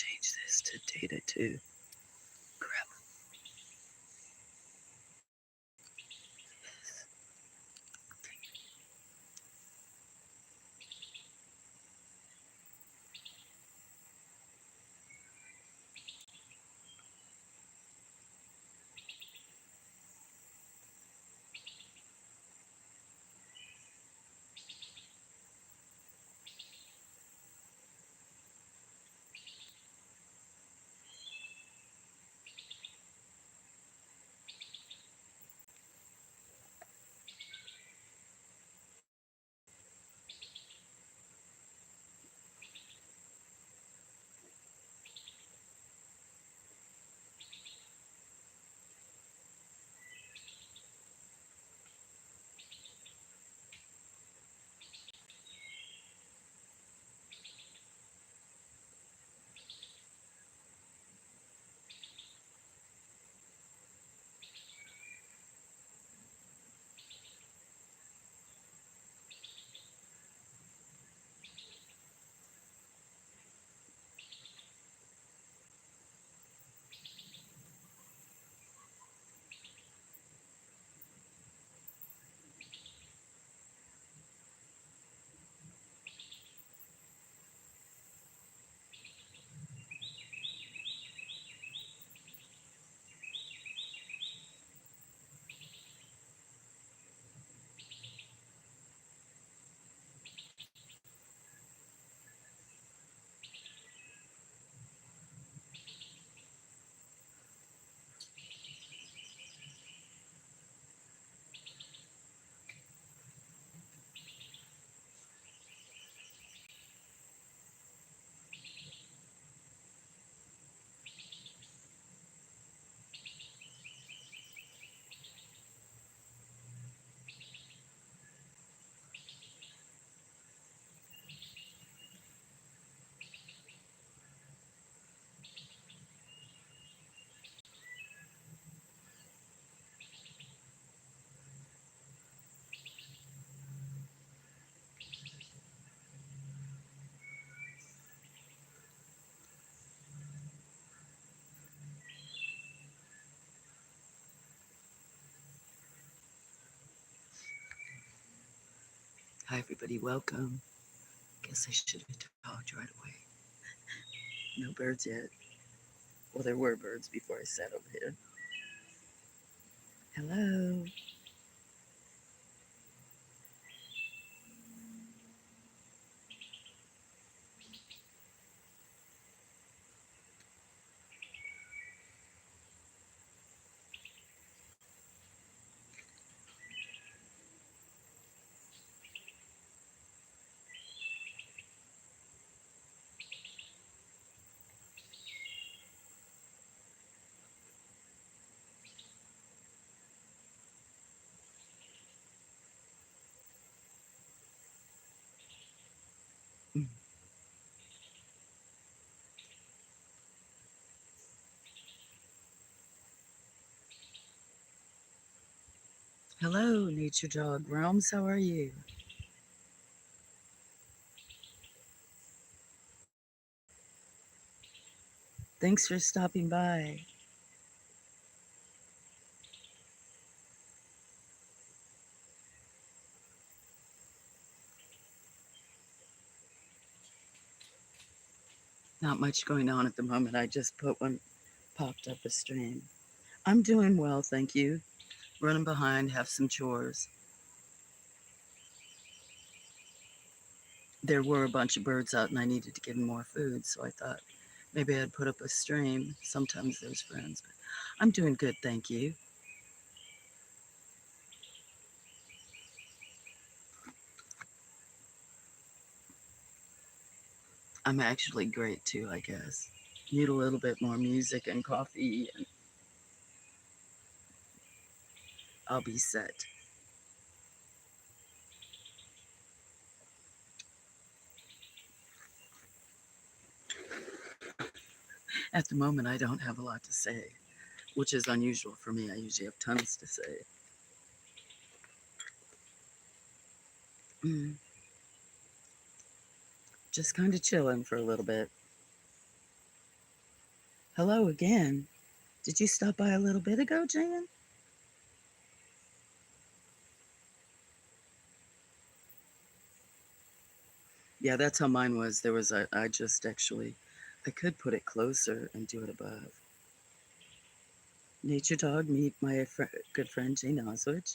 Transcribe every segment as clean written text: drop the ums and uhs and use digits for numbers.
change this to data too. Crap. Hi, everybody. Welcome. Guess I should have talked right away. No birds yet. Well, there were birds before I sat over here. Hello. Mm. Hello, Nature Dog Realms. How are you? Thanks for stopping by. Not much going on at the moment. I just popped up a stream. I'm doing well, thank you. Running behind, have some chores. There were a bunch of birds out and I needed to give them more food, so I thought maybe I'd put up a stream. Sometimes there's friends, but I'm doing good, thank you. I'm actually great too, I guess. Need a little bit more music and coffee, and I'll be set. At the moment, I don't have a lot to say, which is unusual for me. I usually have tons to say. Mm, just kind of chilling for a little bit. Hello again. Did you stop by a little bit ago, Jan? Yeah, that's how mine was. I just actually, I could put it closer and do it above. Nature Dog, meet my good friend Jane Oswich.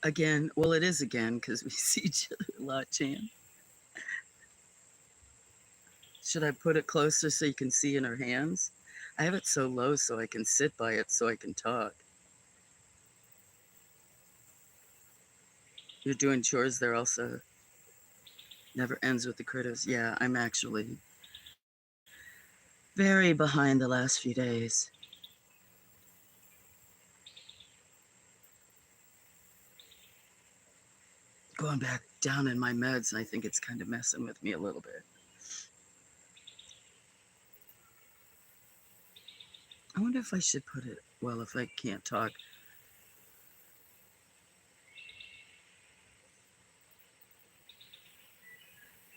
Again, well, it is again because we see each other a lot, Jan. Should I put it closer so you can see in her hands? I have it so low so I can sit by it so I can talk. You're doing chores there also. Never ends with the critters. Yeah, I'm actually very behind the last few days. Going back down in my meds, and I think it's kind of messing with me a little bit. I wonder if I should put it, well, if I can't talk.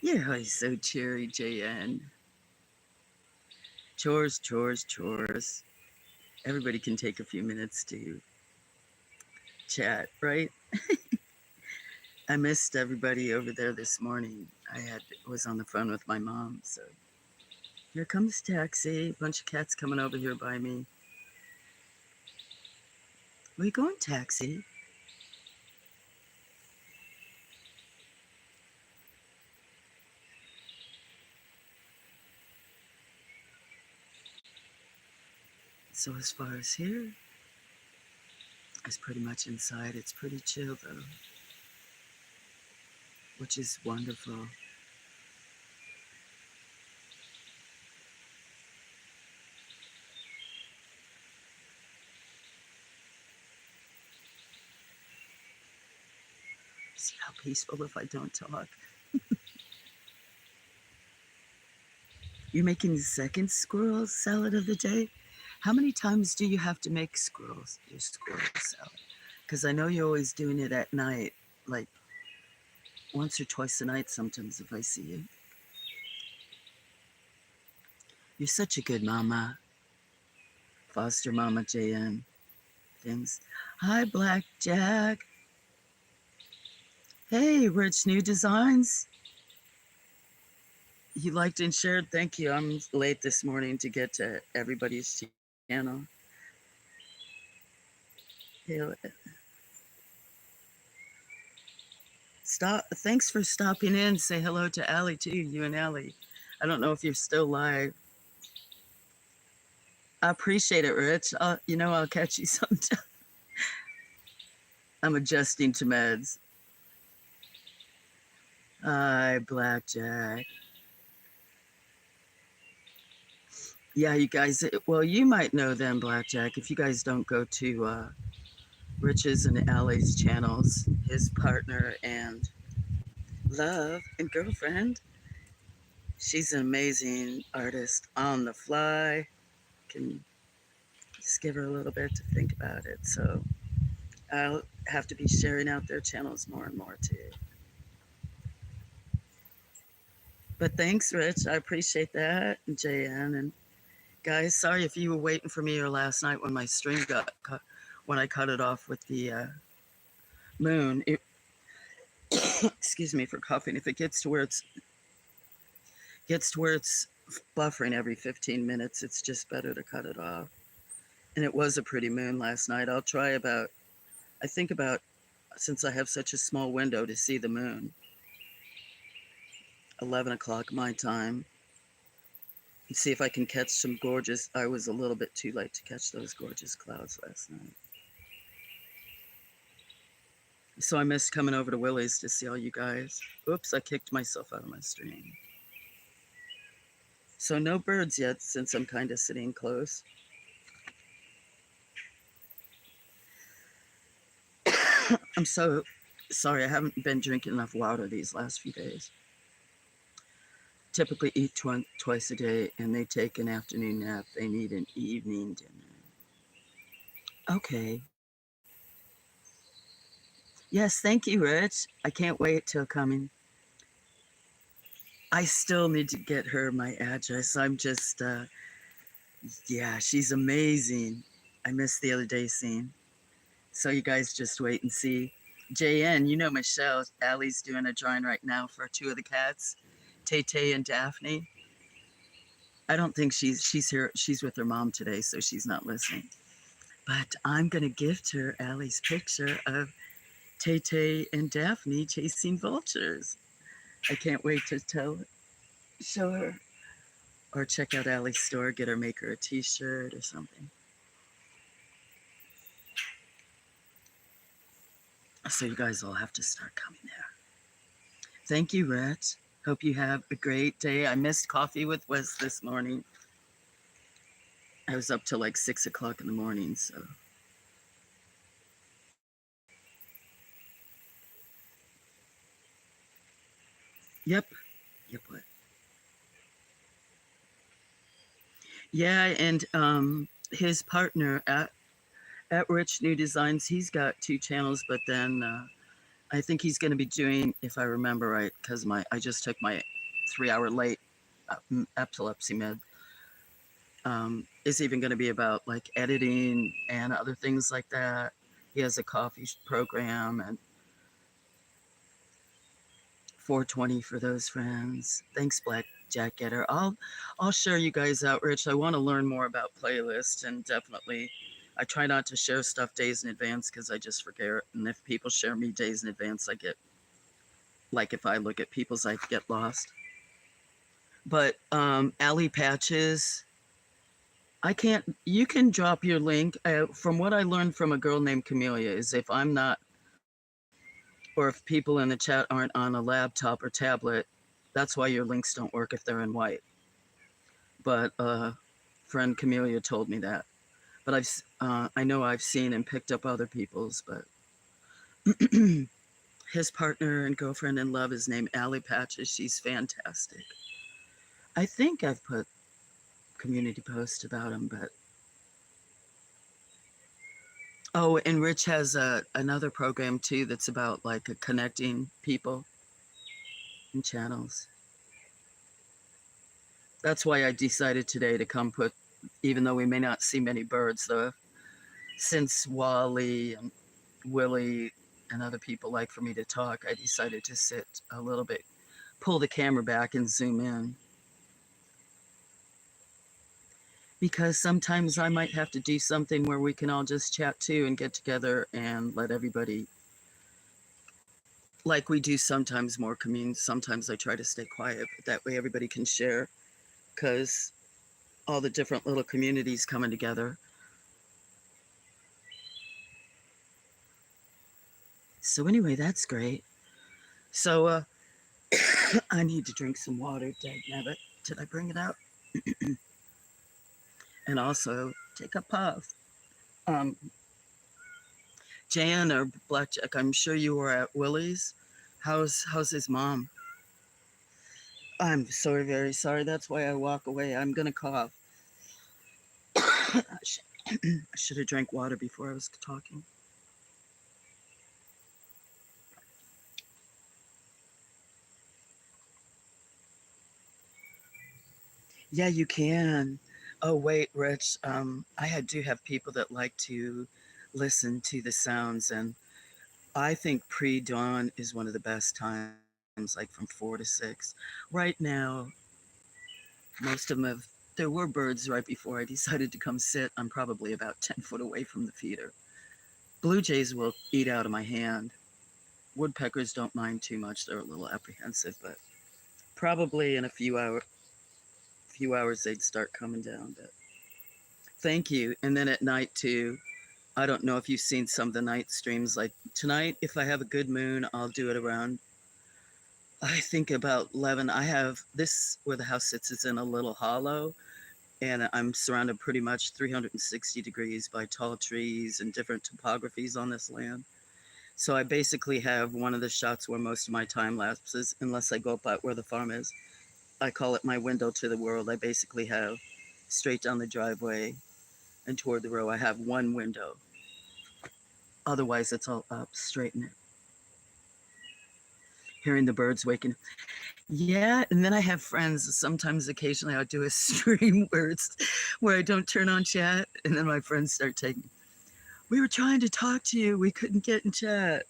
You're always so cheery, JN. Chores, chores, chores. Everybody can take a few minutes to chat, right? I missed everybody over there this morning. Was on the phone with my mom, so here comes taxi. A bunch of cats coming over here by me. Where you going, taxi? So as far as here, it's pretty much inside. It's pretty chill though, which is wonderful. See how peaceful if I don't talk. You're making the second squirrel salad of the day. How many times do you have to make your squirrel salad? Because I know you're always doing it at night, like once or twice a night sometimes if I see you. You're such a good mama. Foster mama JN. Things. Hi, Blackjack. Hey, Rich New Designs. You liked and shared. Thank you. I'm late this morning to get to everybody's channel. Hey, stop. Thanks for stopping in. Say hello to Allie too. You and Allie. I don't know if you're still live. I appreciate it, Rich. I'll catch you sometime. I'm adjusting to meds. Hi, Blackjack. Yeah, you guys. Well, you might know them, Blackjack, if you guys don't go to Rich's and Allie's channels. His partner and love and girlfriend. She's an amazing artist on the fly. Can just give her a little bit to think about it. So I'll have to be sharing out their channels more and more too. But thanks, Rich. I appreciate that. And JN and guys, sorry if you were waiting for me or last night when my stream got cut, when I cut it off with the moon. Excuse me for coughing. If it gets to where it's buffering every 15 minutes, it's just better to cut it off. And it was a pretty moon last night. I'll try I think about, since I have such a small window to see the moon, 11 o'clock my time, and see if I can catch some gorgeous. I was a little bit too late to catch those gorgeous clouds last night. So I missed coming over to Willie's to see all you guys. Oops, I kicked myself out of my stream. So no birds yet since I'm kind of sitting close. I'm so sorry, I haven't been drinking enough water these last few days. Typically eat twice a day and they take an afternoon nap. They need an evening dinner. Okay. Yes, thank you, Rich. I can't wait till coming. I still need to get her my address. I'm just, yeah, she's amazing. I missed the other day scene. So you guys just wait and see. JN, you know Michelle, Allie's doing a drawing right now for two of the cats, Tay Tay and Daphne. I don't think she's here. She's with her mom today, so she's not listening. But I'm gonna gift her Allie's picture of Tay Tay and Daphne chasing vultures. I can't wait to show her, or check out Allie's store, get her, make her a T-shirt or something. So you guys all have to start coming there. Thank you, Rhett. Hope you have a great day. I missed coffee with Wes this morning. I was up till like 6 o'clock in the morning, so. Yep. Yep, what? Yeah, and his partner at Rich New Designs, he's got 2 channels, but then I think he's going to be doing, if I remember right, because I just took my 3-hour late epilepsy med. Is even going to be about like editing and other things like that. He has a coffee program and 420 for those friends. Thanks, Black Jack Getter. I'll share you guys out, Rich. I want to learn more about playlists, and definitely I try not to share stuff days in advance because I just forget. And if people share me days in advance, I get, like if I look at people's, I get lost. But Allie Patches, you can drop your link. From what I learned from a girl named Camellia is if I'm not, or if people in the chat aren't on a laptop or tablet, that's why your links don't work if they're in white. But friend Camellia told me that. But I know I've seen and picked up other people's, but his partner and girlfriend in love is named Allie Patches. She's fantastic. I think I've put community posts about him, but oh, and Rich has another program too that's about like connecting people and channels. That's why I decided today to come put, even though we may not see many birds, though, since Wally and Willie and other people like for me to talk, I decided to sit a little bit, pull the camera back and zoom in. Because sometimes I might have to do something where we can all just chat too and get together and let everybody, like we do sometimes more communes. Sometimes I try to stay quiet, but that way everybody can share, because all the different little communities coming together. So anyway, that's great. So I need to drink some water, dagnabbit. Did I bring it out? And also take a puff. Jan or Blackjack, I'm sure you were at Willie's. How's his mom? I'm so very sorry. That's why I walk away. I'm gonna cough. I should have drank water before I was talking. Yeah, you can. Oh wait, Rich. I do have people that like to listen to the sounds, and I think pre-dawn is one of the best times, like from 4 to 6. Right now, most of them have. There were birds right before I decided to come sit. I'm probably about 10 foot away from the feeder. Blue jays will eat out of my hand. Woodpeckers don't mind too much. They're a little apprehensive, but probably in a few hours they'd start coming down. But thank you. And then at night too, I don't know if you've seen some of the night streams. Like tonight, if I have a good moon, I'll do it around, I think about 11. I have this, where the house sits is in a little hollow, and I'm surrounded pretty much 360 degrees by tall trees and different topographies on this land. So I basically have one of the shots where most of my time lapses, unless I go up at where the farm is. I call it my window to the world. I basically have straight down the driveway and toward the row, I have one window. Otherwise, it's all up, straight in it. hearing the birds waking. Yeah, and then I have friends. Sometimes, occasionally, I'll do a stream where I don't turn on chat, and then my friends start taking. We were trying to talk to you. We couldn't get in chat.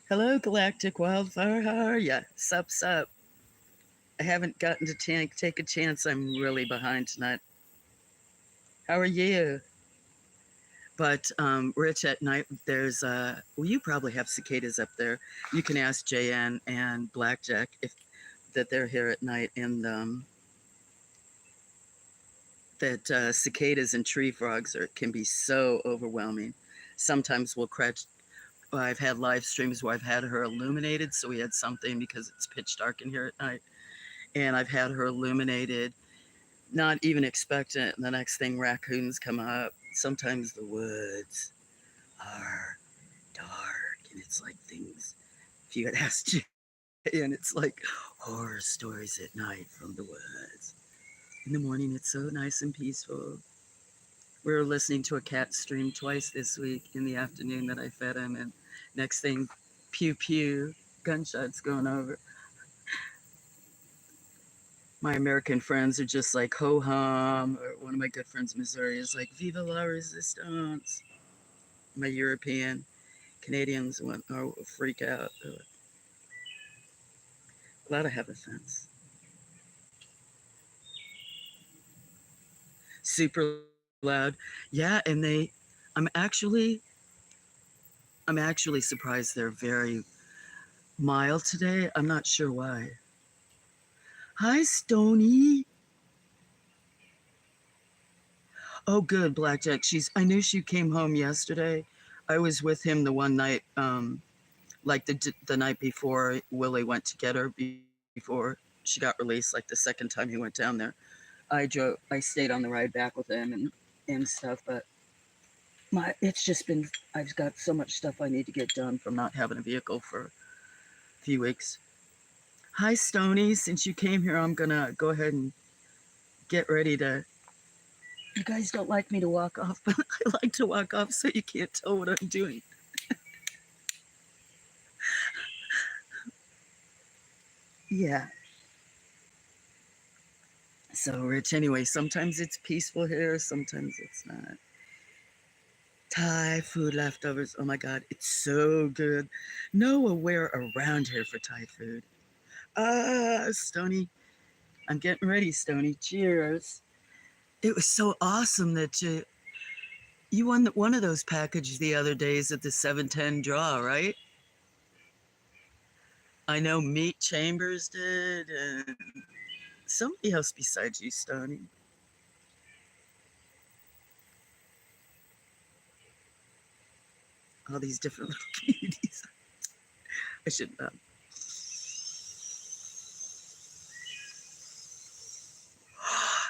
Hello, Galactic Wildfire. How are ya? Sup, sup. I haven't gotten to take a chance. I'm really behind tonight. How are you? But Rich, at night there's well, you probably have cicadas up there. You can ask JN and Blackjack if that they're here at night, and that cicadas and tree frogs can be so overwhelming. Sometimes we'll catch. I've had live streams where I've had her illuminated, so we had something because it's pitch dark in here at night, and I've had her illuminated, not even expecting it. And the next thing, raccoons come up. Sometimes the woods are dark, and it's like things. If you had asked Jay, and it's like horror stories at night from the woods. In the morning, it's so nice and peaceful. We were listening to a cat stream twice this week in the afternoon that I fed him, and next thing, pew pew, gunshots going over. My American friends are just like ho hum, or one of my good friends in Missouri is like Viva la Resistance. My European Canadians freak out. They're like, glad I have a fence. Super loud. Yeah, and I'm actually surprised they're very mild today. I'm not sure why. Hi, Stony. Oh, good, Blackjack. I knew she came home yesterday. I was with him the one night, like the night before Willie went to get her before she got released. Like the second time he went down there, I stayed on the ride back with him and stuff. But it's just been. I've got so much stuff I need to get done from not having a vehicle for a few weeks. Hi, Stony. Since you came here, I'm gonna go ahead and get ready to. You guys don't like me to walk off, but I like to walk off so you can't tell what I'm doing. Yeah. So, Rich, anyway, sometimes it's peaceful here, sometimes it's not. Thai food leftovers. Oh my God, it's so good. Nowhere around here for Thai food. Stony. I'm getting ready, Stony. Cheers. It was so awesome that you won one of those packages the other days at the 710 draw, right? I know Meat Chambers did, and somebody else besides you, Stony. All these different little communities. I shouldn't have.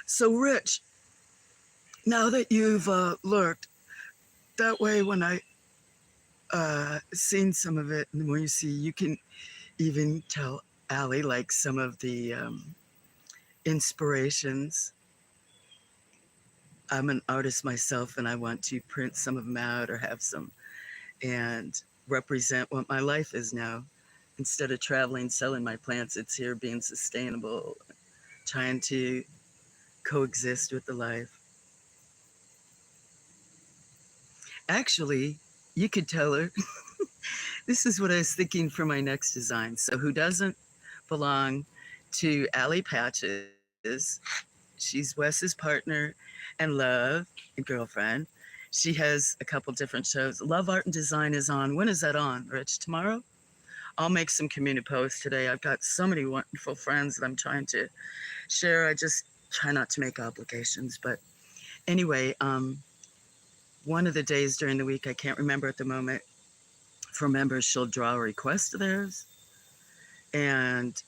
So, Rich, now that you've looked, that way when I seen some of it, and when you see, you can even tell Allie like some of the inspirations. I'm an artist myself, and I want to print some of them out or have some and represent what my life is now. Instead of traveling, selling my plants, it's here being sustainable, trying to coexist with the life. Actually, you could tell her this is what I was thinking for my next design. So, who doesn't belong to Allie Patches? She's Wes's partner and love and girlfriend. She has a couple different shows. Love Art and Design is on. When is that on, Rich? Tomorrow? I'll make some community posts today. I've got so many wonderful friends that I'm trying to share. I just try not to make obligations. But anyway, one of the days during the week, I can't remember at the moment, for members, she'll draw a request of theirs. And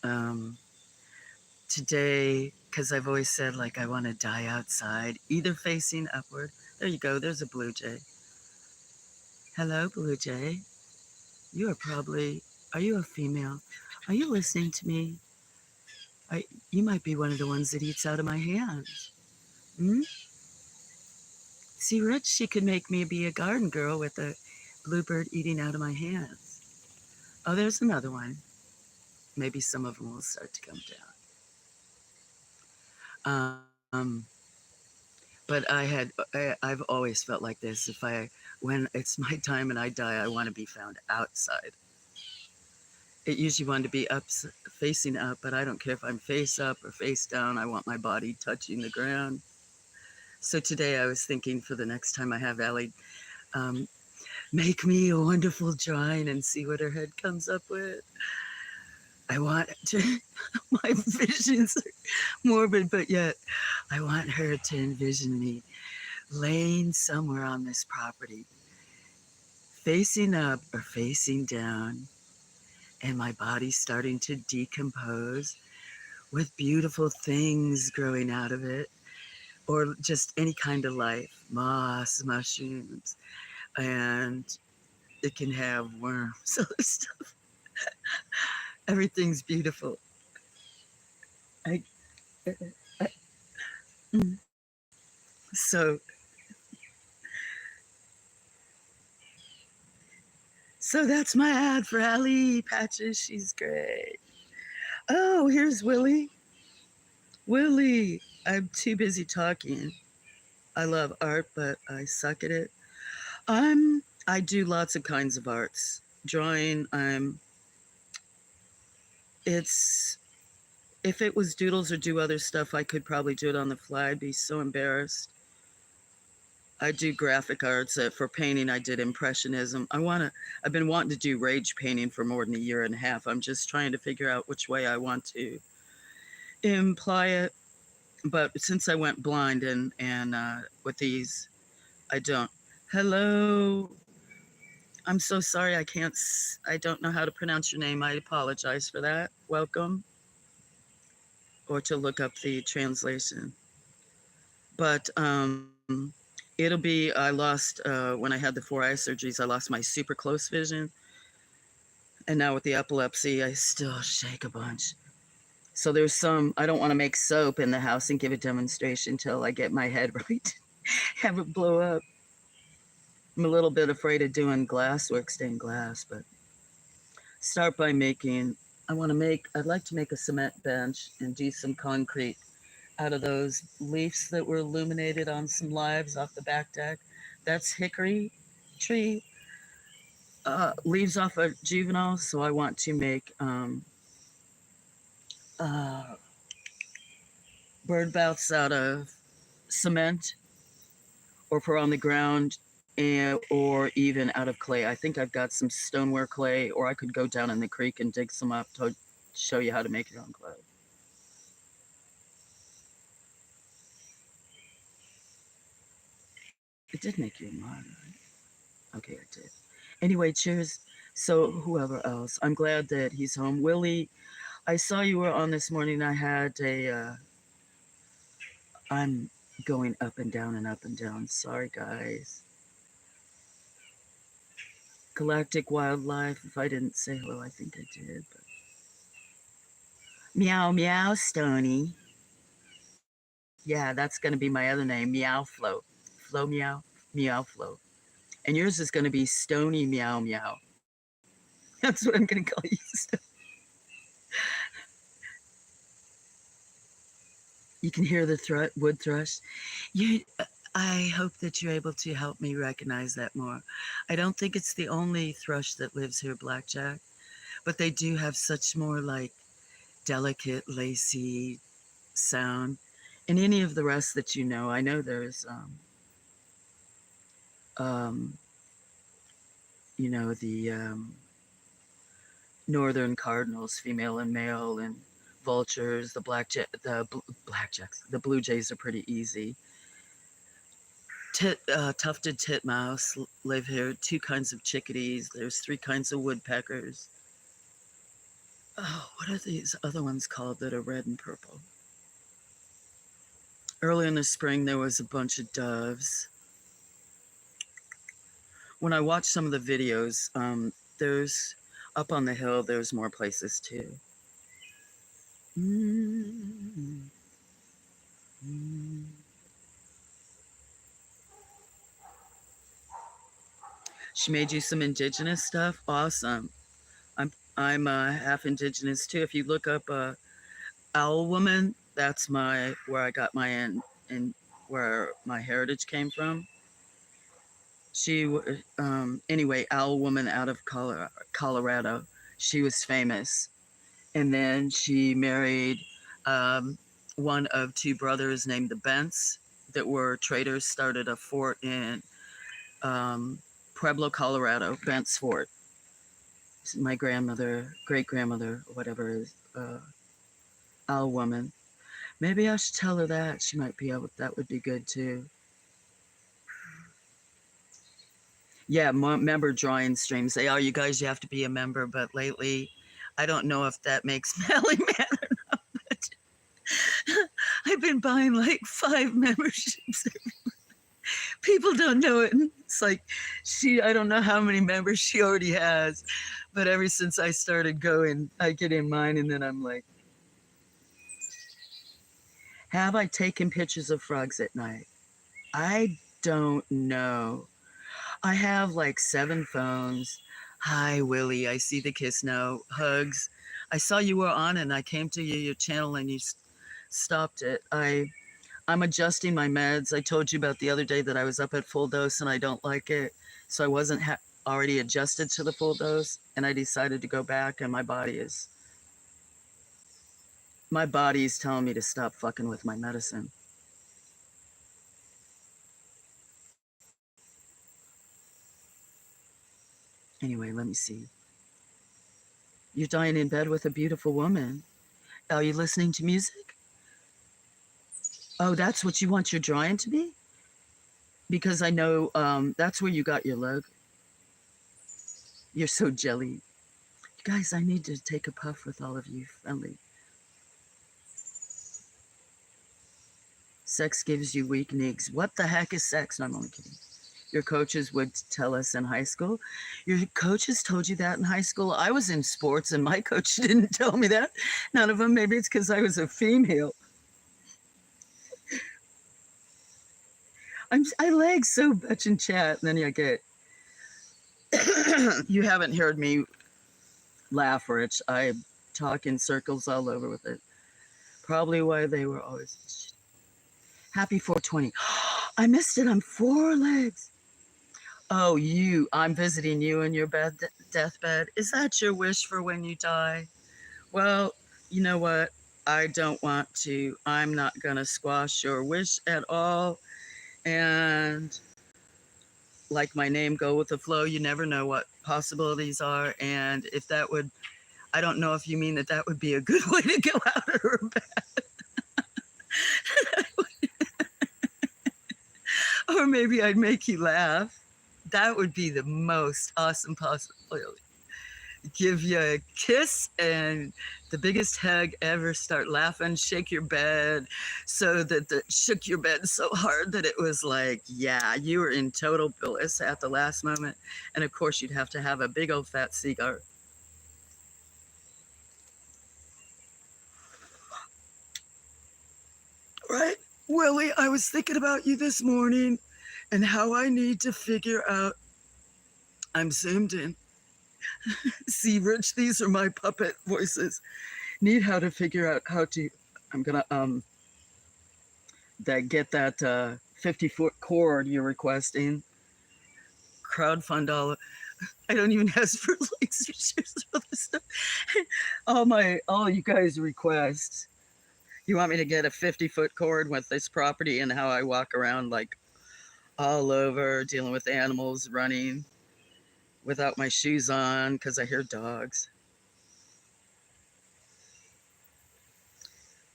today, because I've always said, like, I want to die outside, either facing upward. There you go. There's a blue jay. Hello, blue jay. You are you a female? Are you listening to me? You might be one of the ones that eats out of my hands. Hmm? See, Rich, she could make me be a garden girl with a Bluebird eating out of my hands. Oh, there's another one. Maybe some of them will start to come down. But I've always felt like this. When it's my time and I die, I want to be found outside. It usually wanted to be up, facing up, but I don't care if I'm face up or face down. I want my body touching the ground. So today I was thinking for the next time I have Allie, um, make me a wonderful drawing and see what her head comes up with. I want to, my visions are morbid, but yet I want her to envision me laying somewhere on this property, facing up or facing down, and my body starting to decompose with beautiful things growing out of it, or just any kind of life, moss, mushrooms, and it can have worms, other stuff. Everything's beautiful. I, I, mm. so, so that's my ad for Allie Patches. She's great. Oh, here's Willie. Willie, I'm too busy talking. I love art, but I suck at it. I do lots of kinds of arts. Drawing, it's if it was doodles or do other stuff, I could probably do it on the fly. I'd be so embarrassed. I do graphic arts. For painting, I did impressionism. I've been wanting to do rage painting for more than a year and a half. I'm just trying to figure out which way I want to imply it. But since I went blind and with these, I don't. Hello. I'm so sorry. I don't know how to pronounce your name. I apologize for that. Welcome. Or to look up the translation. But I lost, when I had the 4 eye surgeries, I lost my super close vision. And now with the epilepsy, I still shake a bunch. So I don't want to make soap in the house and give a demonstration till I get my head right, have it blow up. I'm a little bit afraid of doing glass work, stained glass, but start by I'd like to make a cement bench and do some concrete out of those leaves that were illuminated on some lives off the back deck. That's hickory tree, leaves off a juvenile. So I want to make uh, bird baths out of cement or for on the ground, or even out of clay. I think I've got some stoneware clay, or I could go down in the creek and dig some up to show you how to make your own clay. It did make you a mod, right? Okay, it did. Anyway, cheers. So whoever else, I'm glad that he's home. Willie, I saw you were on this morning. I'm going up and down and up and down. Sorry, guys. Galactic Wildlife. If I didn't say hello, I think I did. But... Meow, meow, Stony. Yeah, that's going to be my other name, Meow Flow. Flow Meow, Meow Flow. And yours is going to be Stony Meow Meow. That's what I'm going to call you. You can hear the wood thrush. I hope that you're able to help me recognize that more. I don't think it's the only thrush that lives here, Blackjack, but they do have such more like delicate, lacy sound. And any of the rest that you know, I know there's, um, the northern cardinals, female and male, and vultures, blackjacks, the blue jays are pretty easy. Tufted titmouse live here. 2 kinds of chickadees. There's 3 kinds of woodpeckers. Oh, what are these other ones called that are red and purple? Early in the spring, there was a bunch of doves. When I watched some of the videos, there's up on the hill, there's more places too. Mm-hmm. She made you some indigenous stuff. Awesome. I'm half indigenous too. If you look up Owl Woman, that's my where I got my and where my heritage came from. Anyway, Owl Woman out of Colorado. She was famous, and then she married um, one of two brothers named the Bents that were traders. Started a fort in Pueblo, Colorado, Bent's Fort. My grandmother, great grandmother, whatever is Owl Woman. Maybe I should tell her that. She might be able. That would be good too. Yeah, member drawing streams. They are, you guys, you have to be a member, but lately, I don't know if that makes Melly mad or not, but I've been buying like 5 memberships. People don't know it. It's like I don't know how many members she already has, but ever since I started going, I get in mine and then I'm like, have I taken pictures of frogs at night? I don't know. I have like 7 phones. Hi, Willie. I see the kiss now. Hugs. I saw you were on and I came to your channel and you stopped it. I'm adjusting my meds. I told you about the other day that I was up at full dose and I don't like it. So I wasn't already adjusted to the full dose and I decided to go back and my body is telling me to stop fucking with my medicine. Anyway, let me see. You're dying in bed with a beautiful woman. Are you listening to music? Oh, that's what you want your drawing to be? Because I know that's where you got your logo. You're so jelly. You guys, I need to take a puff with all of you friendly. Sex gives you weak knees. What the heck is sex? No, I'm only kidding. Your coaches would tell us in high school. Your coaches told you that in high school? I was in sports and my coach didn't tell me that. None of them. Maybe it's because I was a female. I lag so much in chat, and then I get. You haven't heard me laugh, Rich. I talk in circles all over with it. Probably why they were always. Happy 420. I missed it. I'm 4 legs. Oh, I'm visiting you in your deathbed. Is that your wish for when you die? Well, you know what? I don't want to. I'm not going to squash your wish at all. And like my name, go with the flow. You never know what possibilities are. And if that would, I don't know if you mean that would be a good way to go out of her bed. Or maybe I'd make you laugh. That would be the most awesome possibility. Give you a kiss and the biggest hug ever. Start laughing, shake your bed so that shook your bed so hard that it was like, yeah, you were in total bliss at the last moment. And of course, you'd have to have a big old fat cigar. Right? Willie, I was thinking about you this morning and how I need to figure out. I'm zoomed in. See, Rich, these are my puppet voices. Need how to figure out how to. I'm gonna get that 50-foot cord you're requesting. Crowdfund all. I don't even ask for likes or shares or this stuff. All you guys requests. You want me to get a 50-foot cord with this property and how I walk around like all over dealing with animals, running without my shoes on because I hear dogs.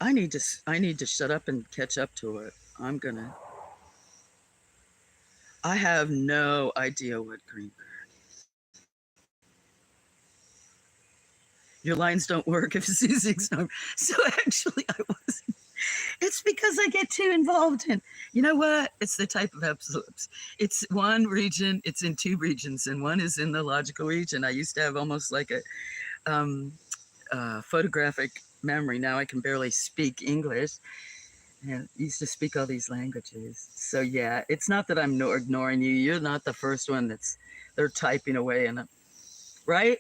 I need to shut up and catch up to it. I have no idea what Greenberg is. Your lines don't work if Susie's not. So actually I wasn't. It's because I get too involved in, you know what? It's the type of epilepsy. It's one region, it's in 2 regions, and one is in the logical region. I used to have almost like a photographic memory. Now I can barely speak English. And I used to speak all these languages. So yeah, it's not that I'm ignoring you. You're not the first one that's They're typing away, and right?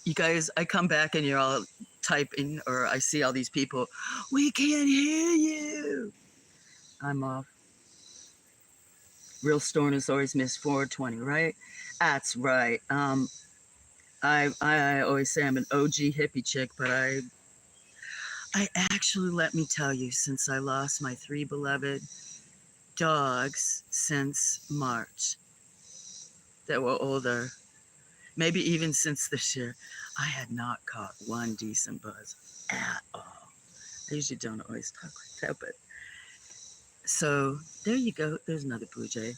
You guys, I come back and you're all typing, or I see all these people. We can't hear you. I'm off. Real stoners always miss 420, right? That's right. I always say I'm an OG hippie chick, but I actually, let me tell you, since I lost my 3 beloved dogs since March that were older, maybe even since this year, I had not caught one decent buzz at all. I usually don't always talk like that, but so there you go. There's another Blue Jay.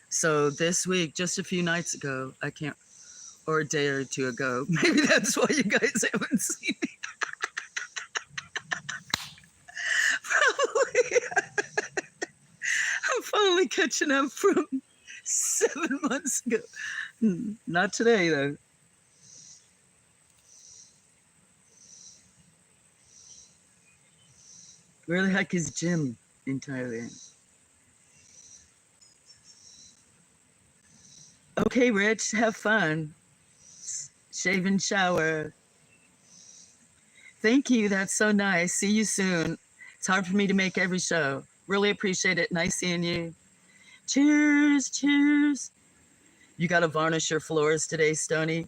So this week, just a few nights ago, I can't, or a day or two ago, maybe that's why you guys haven't seen me. Probably. I'm finally catching up from 7 months ago. Not today, though. Where the heck is Jim in Thailand? Okay, Rich, have fun. Shave and shower. Thank you. That's so nice. See you soon. It's hard for me to make every show. Really appreciate it. Nice seeing you. Cheers. Cheers. You got to varnish your floors today, Stony.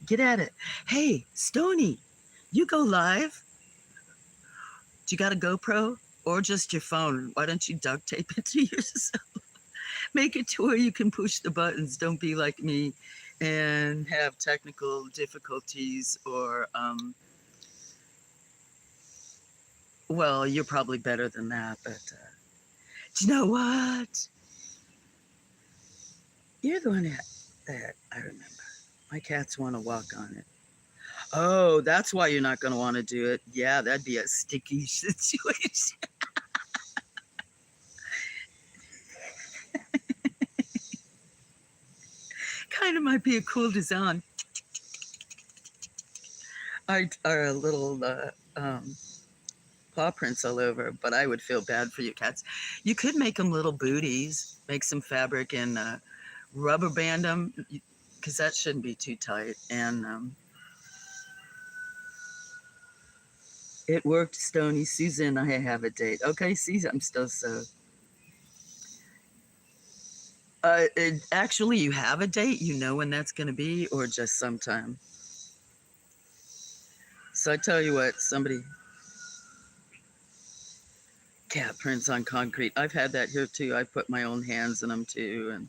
Get at it. Hey, Stony, you go live? Do you got a GoPro or just your phone? Why don't you duct tape it to yourself? Make it to where you can push the buttons. Don't be like me and have technical difficulties or, well, you're probably better than that, but do you know what? You're the one that I remember. My cats want to walk on it. Oh, that's why you're not going to want to do it. Yeah, that'd be a sticky situation. Kind of might be a cool design. Our little paw prints all over, but I would feel bad for your cats. You could make them little booties, make some fabric and rubber band them, because that shouldn't be too tight. And it worked, Stony. Susan, I have a date. Okay, Susan, I'm still so. Actually, you have a date? You know when that's going to be, or just sometime? So I tell you what, somebody, cat prints on concrete. I've had that here too. I put my own hands in them too, and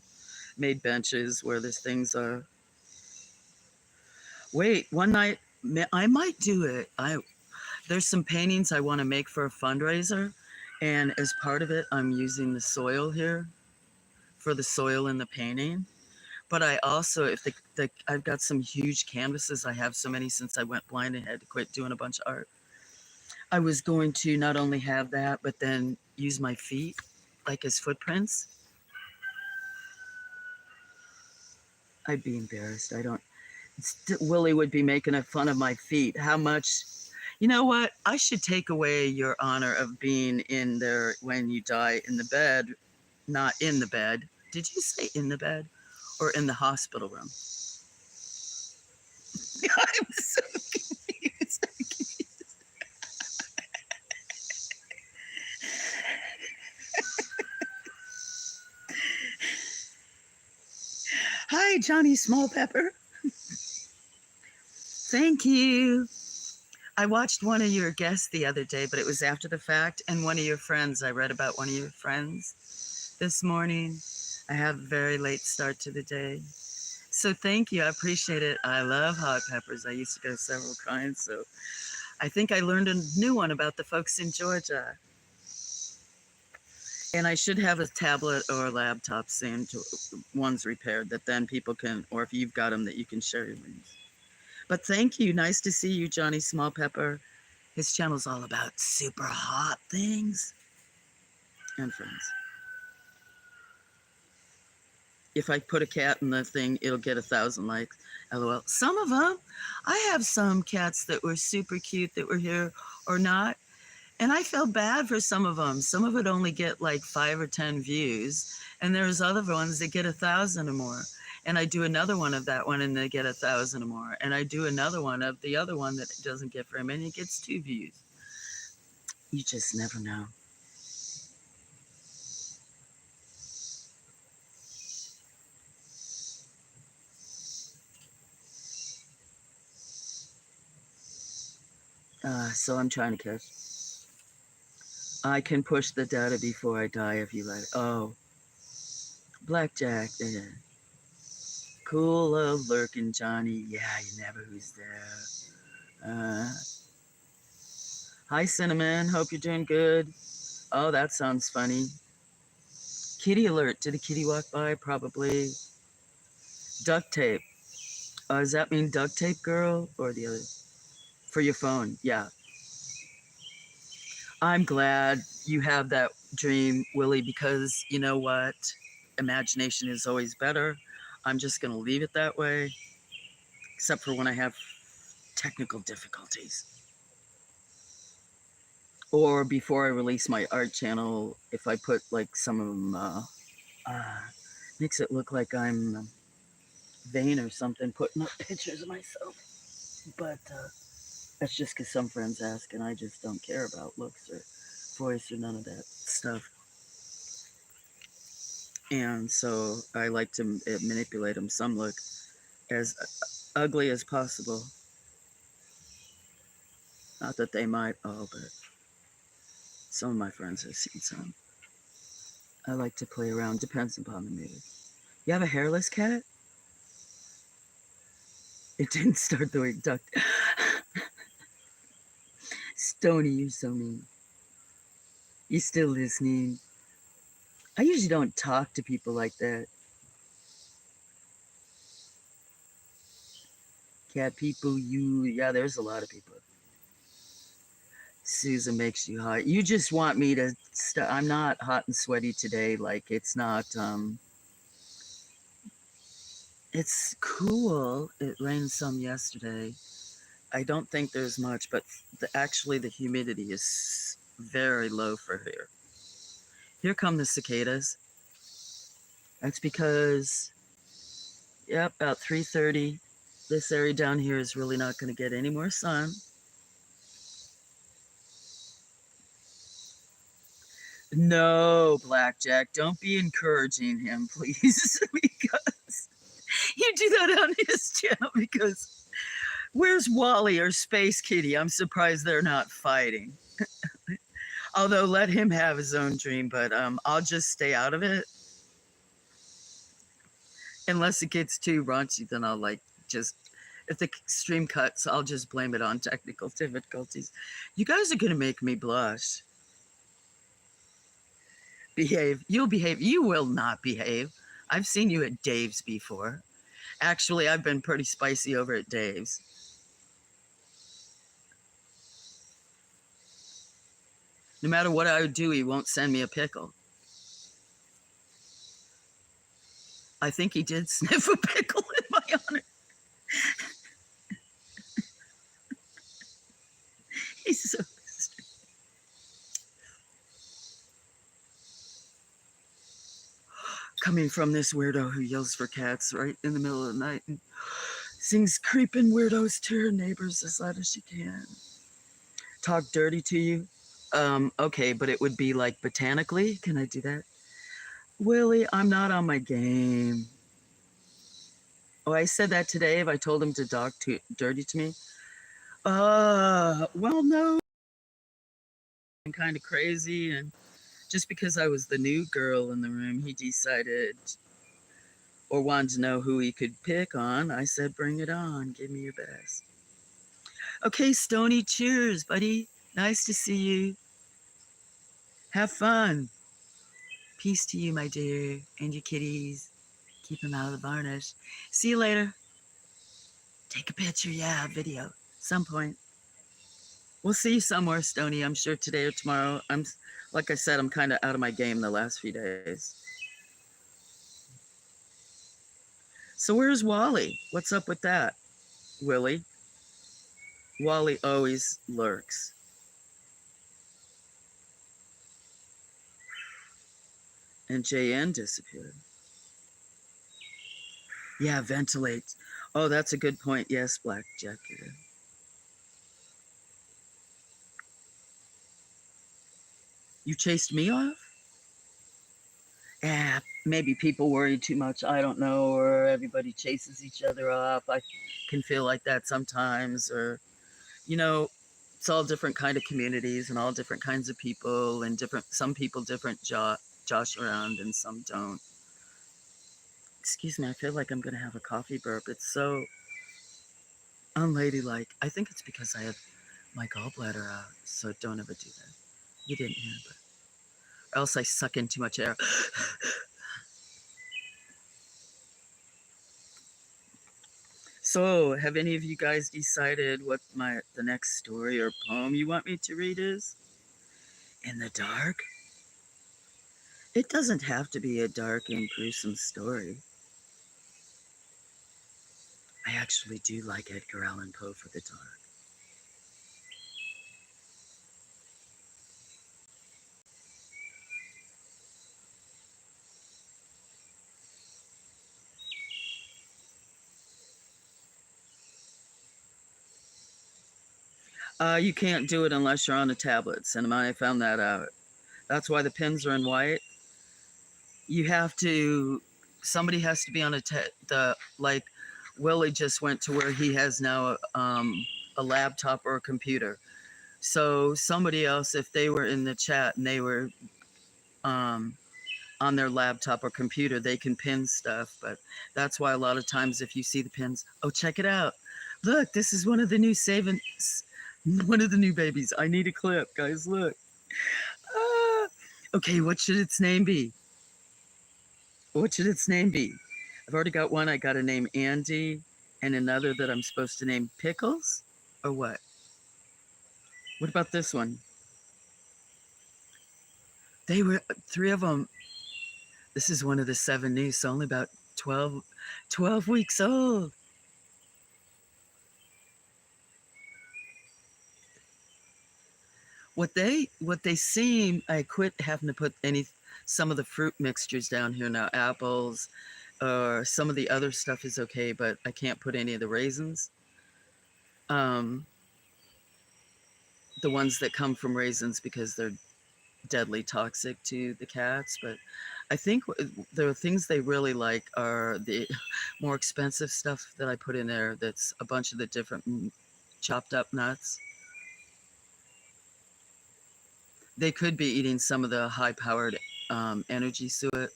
made benches where there's things are. Wait, one night I might do it. There's some paintings I want to make for a fundraiser, and as part of it, I'm using the soil here for the soil in the painting. But I also, if I've got some huge canvases. I have so many since I went blind and had to quit doing a bunch of art. I was going to not only have that, but then use my feet like as footprints. I'd be embarrassed. I don't. Willie would be making fun of my feet. How much? You know what? I should take away your honor of being in there when you die in the bed, not in the bed. Did you say in the bed or in the hospital room? I'm so confused. Hi, Johnny Small Pepper. Thank you. I watched one of your guests the other day, but it was after the fact, and one of your friends. I read about one of your friends this morning. I have a very late start to the day. So thank you. I appreciate it. I love hot peppers. I used to go several kinds, so I think I learned a new one about the folks in Georgia. And I should have a tablet or a laptop soon, one's repaired, that then people can, or if you've got them, that you can share your links. But thank you. Nice to see you, Johnny Small Pepper. His channel's all about super hot things and friends. If I put a cat in the thing, it'll get 1,000 likes. LOL. Some of them, I have some cats that were super cute that were here or not. And I felt bad for some of them. Some of it only get like 5 or 10 views. And there's other ones that get 1,000 or more. And I do another one of that one and they get 1,000 or more. And I do another one of the other one that doesn't get very many, it gets 2 views. You just never know. So I'm trying to catch. I can push the data before I die if you let it. Oh, Blackjack there. Cool little lurking Johnny. Yeah, you never who's there. Hi, Cinnamon. Hope you're doing good. Oh, that sounds funny. Kitty alert. Did a kitty walk by? Probably. Duct tape. Does that mean duct tape girl or the other? For your phone. Yeah. I'm glad you have that dream, Willie, because you know what? Imagination is always better. I'm just going to leave it that way, except for when I have technical difficulties. Or before I release my art channel, if I put like some of them, makes it look like I'm vain or something, putting up pictures of myself. But that's just because some friends ask, and I just don't care about looks or voice or none of that stuff. And so I like to manipulate them. Some look as ugly as possible. Not that they might all, but some of my friends have seen some. I like to play around. Depends upon the mood. You have a hairless cat? It didn't start the way duck. Stony, you're so mean. You still listening? I usually don't talk to people like that. Cat people, yeah, there's a lot of people. Susan makes you hot. You just want me to I'm not hot and sweaty today. Like, it's not, it's cool. It rained some yesterday. I don't think there's much, but actually the humidity is very low for here. Here come the cicadas. That's because, yep, about 3:30, this area down here is really not going to get any more sun. No, Blackjack, don't be encouraging him, please, because you do that on his channel. Because where's Wally or Space Kitty? I'm surprised they're not fighting. Although let him have his own dream, but I'll just stay out of it. Unless it gets too raunchy, then I'll just, if the stream cuts, I'll just blame it on technical difficulties. You guys are going to make me blush. Behave. You'll behave. You will not behave. I've seen you at Dave's before. Actually, I've been pretty spicy over at Dave's. No matter what I would do, he won't send me a pickle. I think he did sniff a pickle in my honor. He's so coming from this weirdo who yells for cats right in the middle of the night and sings creeping weirdos to her neighbors as loud as she can. Talk dirty to you? Okay, but it would be like botanically. Can I do that? Willie, I'm not on my game. Oh, I said that to Dave. I told him to talk dirty to me. Well, no. I'm kind of crazy, and just because I was the new girl in the room, he decided or wanted to know who he could pick on. I said, bring it on. Give me your best. Okay, Stony, cheers, buddy. Nice to see you. Have fun. Peace to you, my dear, and your kitties. Keep them out of the varnish. See you later. Take a picture, yeah, video, some point. We'll see you somewhere, Stony. I'm sure today or tomorrow. Like I said, I'm kind of out of my game the last few days. So where's Wally? What's up with that, Willie? Wally always lurks. And JN disappeared. Yeah, ventilate. Oh, that's a good point. Yes, Blackjack. You chased me off? Yeah, maybe people worry too much. I don't know, or everybody chases each other off. I can feel like that sometimes, or you know, it's all different kind of communities and all different kinds of people and different. Some people different josh around and some don't. Excuse me, I feel like I'm gonna have a coffee burp. It's so unladylike. I think it's because I had my gallbladder out, so don't ever do that. You didn't hear, but or else I suck in too much air. So, have any of you guys decided what the next story or poem you want me to read is? In the dark? It doesn't have to be a dark and gruesome story. I actually do like Edgar Allan Poe for the dark. You can't do it unless you're on a tablet, Cinema. I found that out. That's why the pins are in white. You have to, somebody has to be on like Willie just went to where he has now a laptop or a computer. So somebody else, if they were in the chat and they were um, on their laptop or computer, they can pin stuff. But that's why a lot of times if you see the pins, oh, check it out. Look, this is one of the new one of the new babies. I need a clip, guys. Look. Ah. Okay, what should its name be? What should its name be? I've already got one. I got to name Andy and another that I'm supposed to name Pickles or what? What about this one? They were three of them. This is one of the seven new, so only about 12 weeks old. What they seem, I quit having to put some of the fruit mixtures down here now. Apples or some of the other stuff is okay, but I can't put any of the raisins. Um, the ones that come from raisins because they're deadly toxic to the cats. But I think the things they really like are the more expensive stuff that I put in there. That's a bunch of the different chopped up nuts. They could be eating some of the high powered energy suet.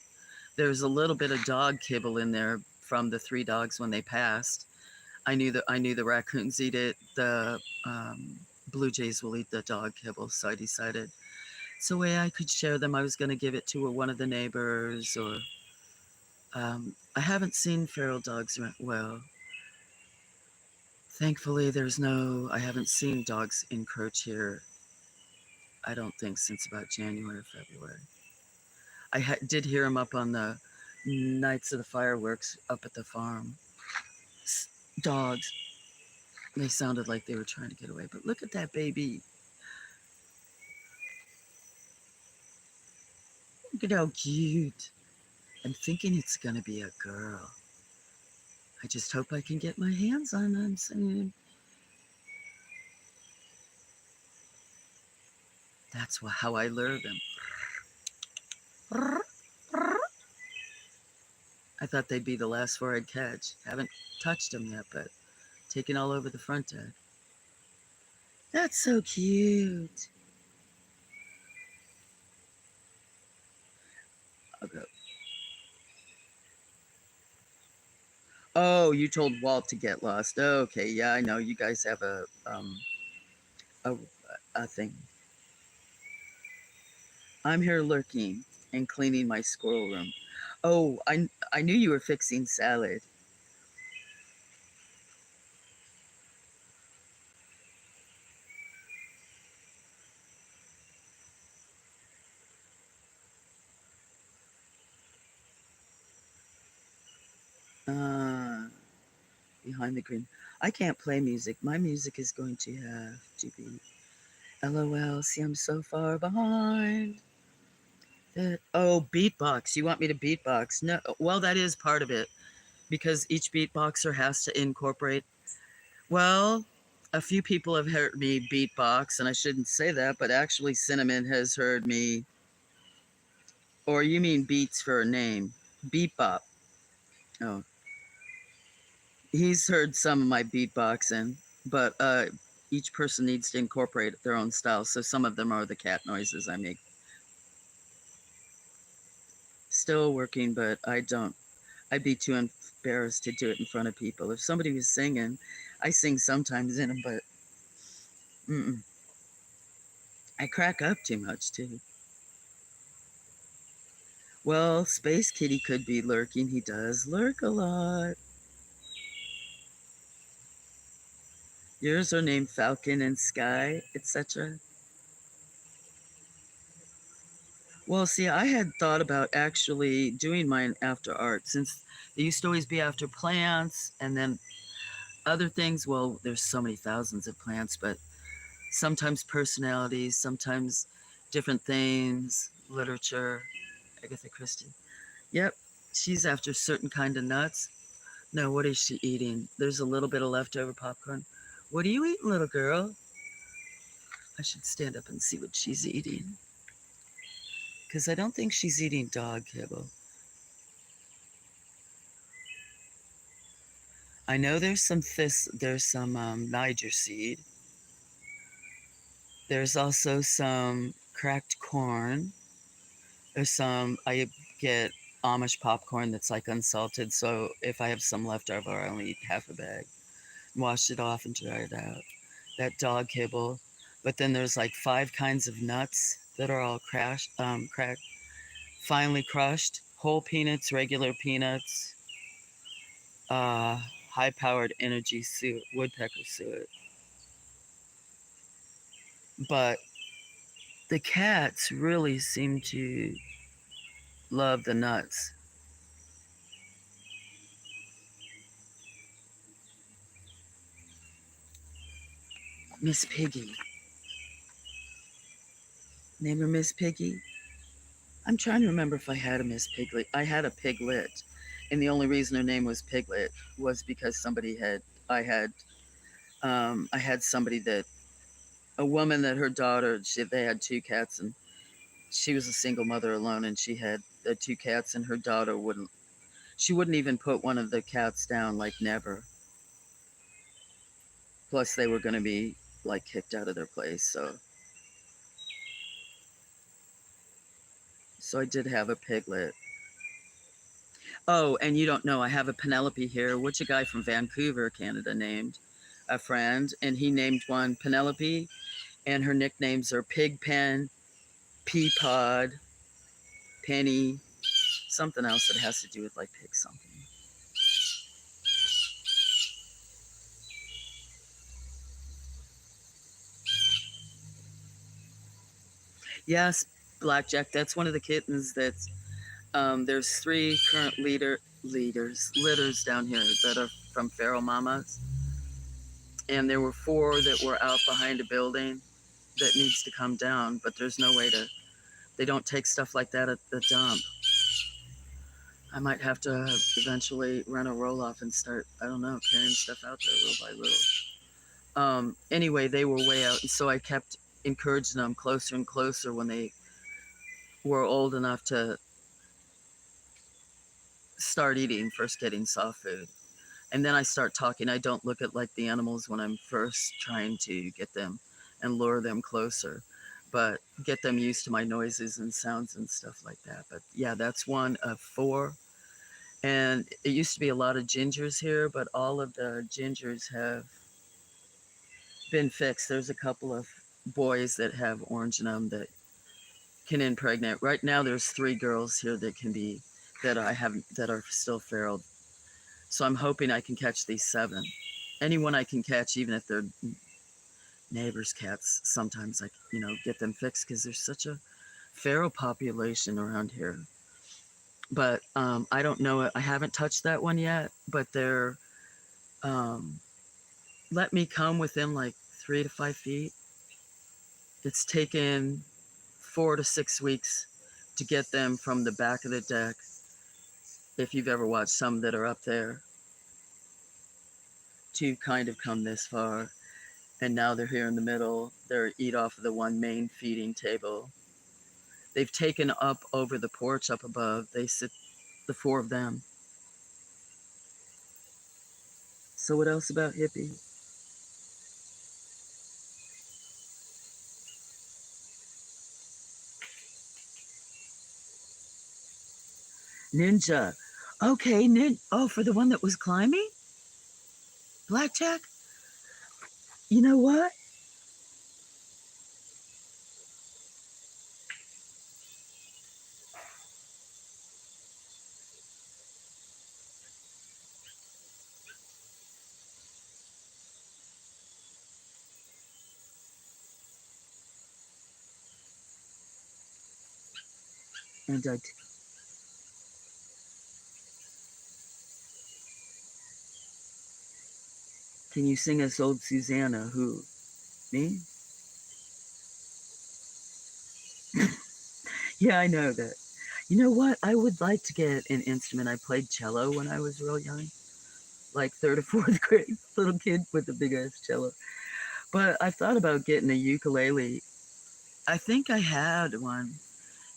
There's a little bit of dog kibble in there from the three dogs when they passed. I knew the raccoons eat it. The blue jays will eat the dog kibble, so I decided it's a way I could share them. I was going to give it to one of the neighbors, or I haven't seen feral dogs. Well, thankfully, I haven't seen dogs encroach here. I don't think since about January or February. I did hear them up on the nights of the fireworks up at the farm. Dogs. They sounded like they were trying to get away. But look at that baby. Look at how cute. I'm thinking it's going to be a girl. I just hope I can get my hands on them soon. That's how I lure them. I thought they'd be the last four I'd catch. Haven't touched them yet, but taken all over the front end. That's so cute. I'll go. Oh, you told Walt to get lost. Okay, yeah, I know. You guys have a, a thing. I'm here lurking and cleaning my squirrel room. Oh, I knew you were fixing salad. Uh, behind the green. I can't play music. My music is going to have to be LOL. See, I'm so far behind. Oh, beatbox. You want me to beatbox? No. Well, that is part of it. because each beatboxer has to incorporate. Well, a few people have heard me beatbox, and I shouldn't say that, but actually, Cinnamon has heard me. Or you mean beats for a name? Beat bop. Oh, he's heard some of my beatboxing, but each person needs to incorporate their own style. So some of them are the cat noises I make. Still working, but I don't. I'd be too embarrassed to do it in front of people. If somebody was singing, I sing sometimes in them, but mm-mm. I crack up too much too. Well, Space Kitty could be lurking. He does lurk a lot. Yours are named Falcon and Sky, etc. Well, see, I had thought about actually doing mine after art since they used to always be after plants and then other things. Well, there's so many thousands of plants, but sometimes personalities, sometimes different themes, literature. Agatha Christie. Yep, she's after certain kind of nuts. No, what is she eating? There's a little bit of leftover popcorn. What are you eating, little girl? I should stand up and see what she's eating. Because I don't think she's eating dog kibble. I know there's some Niger seed. There's also some cracked corn. There's some, I get Amish popcorn that's like unsalted. So if I have some left over, I only eat half a bag. Wash it off and dry it out. That dog kibble. But then there's like 5 kinds of nuts that are all cracked, finely crushed. Whole peanuts, regular peanuts, uh, high-powered energy suet, woodpecker suet. But the cats really seem to love the nuts. Miss Piggy. Name her Miss Piggy? I'm trying to remember if I had a Miss Piglet. I had a Piglet. And the only reason her name was Piglet was because I had somebody that, a woman that her daughter, they had 2 cats and she was a single mother alone and she had the 2 cats and her daughter she wouldn't even put one of the cats down, like never. Plus they were going to be like kicked out of their place. So I did have a Piglet. Oh, and you don't know, I have a Penelope here, which a guy from Vancouver, Canada named a friend, and he named one Penelope, and her nicknames are Pigpen, Peapod, Penny, something else that has to do with like pig something. Yes, Blackjack, that's one of the kittens that's, there's 3 current litters down here that are from feral mamas. And there were 4 that were out behind a building that needs to come down, but there's no way to, they don't take stuff like that at the dump. I might have to eventually run a roll off and start, I don't know, carrying stuff out there little by little. Anyway, they were way out, and so I kept encouraging them closer and closer when they were old enough to start eating, first getting soft food. And then I start talking. I don't look at like the animals when I'm first trying to get them and lure them closer, but get them used to my noises and sounds and stuff like that. But yeah, that's one of 4. And it used to be a lot of gingers here, but all of the gingers have been fixed. There's a couple of boys that have orange in them that can impregnate. Right now, there's 3 girls here that can be, that I haven't, that are still feral. So I'm hoping I can catch these 7. Anyone I can catch, even if they're neighbors' cats, sometimes I, get them fixed because there's such a feral population around here. But I don't know. I haven't touched that one yet, but they're let me come within like 3 to 5 feet. It's taken 4 to 6 weeks to get them from the back of the deck if you've ever watched some that are up there, to kind of come this far. And now they're here in the middle. They're eat off of the one main feeding table. They've taken up over the porch up above. They sit, the four of them. So what else about Hippie? Ninja. Okay, oh, for the one that was climbing? Blackjack? You know what? And can you sing us Old Susanna? Who? Me? Yeah, I know that. You know what? I would like to get an instrument. I played cello when I was real young, like third or fourth grade, little kid with a big ass cello. But I thought about getting a ukulele. I think I had one.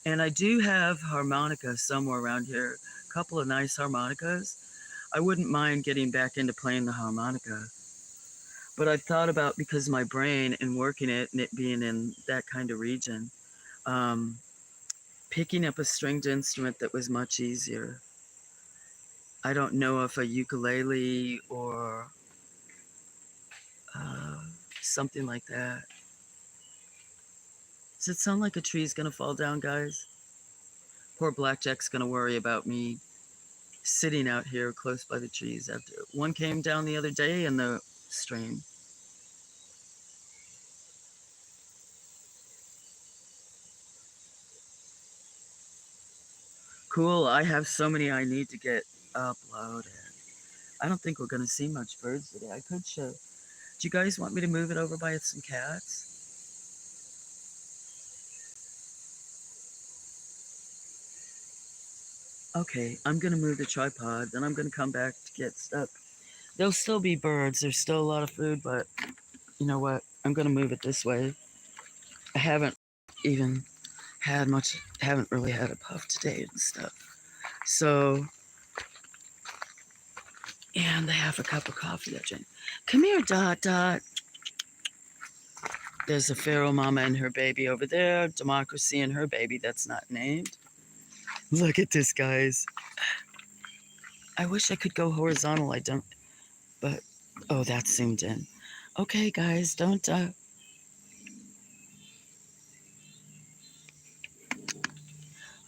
And I do have harmonica somewhere around here, a couple of nice harmonicas. I wouldn't mind getting back into playing the harmonica. But I've thought about, because of my brain and working it and it being in that kind of region, um, picking up a stringed instrument that was much easier. I don't know if a ukulele or uh, something like that. Does it sound like a tree's gonna fall down, guys? Poor Blackjack's gonna worry about me sitting out here close by the trees after one came down the other day in the stream. Cool. I have so many I need to get uploaded. I don't think we're gonna see much birds today. I could show. Do you guys want me to move it over by some cats? Okay, I'm gonna move the tripod, then I'm gonna come back to get stuff. There'll still be birds. There's still a lot of food, but you know what? I'm gonna move it this way. I haven't even had much. Haven't really had a puff today and stuff. So, and I have a cup of coffee I drink. Come here, Dot Dot. There's a Pharaoh mama and her baby over there. Democracy and her baby that's not named. Look at this, guys. I wish I could go horizontal. I don't, but oh, that zoomed in. Okay, guys, don't.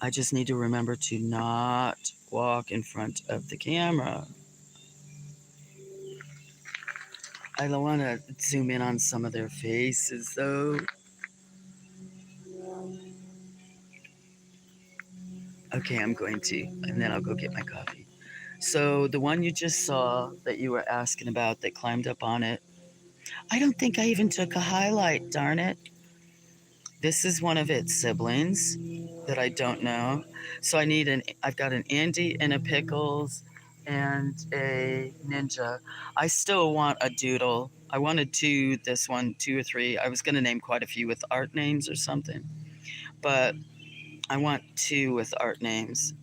I just need to remember to not walk in front of the camera. I don't want to zoom in on some of their faces, though. Okay, I'm going to, and then I'll go get my coffee. So the one you just saw that you were asking about that climbed up on it, I don't think I even took a highlight, darn it. This is one of its siblings that I don't know. So I've got an Andy and a Pickles and a Ninja. I still want a Doodle. I wanted two or three. I was going to name quite a few with art names or something, but I want two with art names.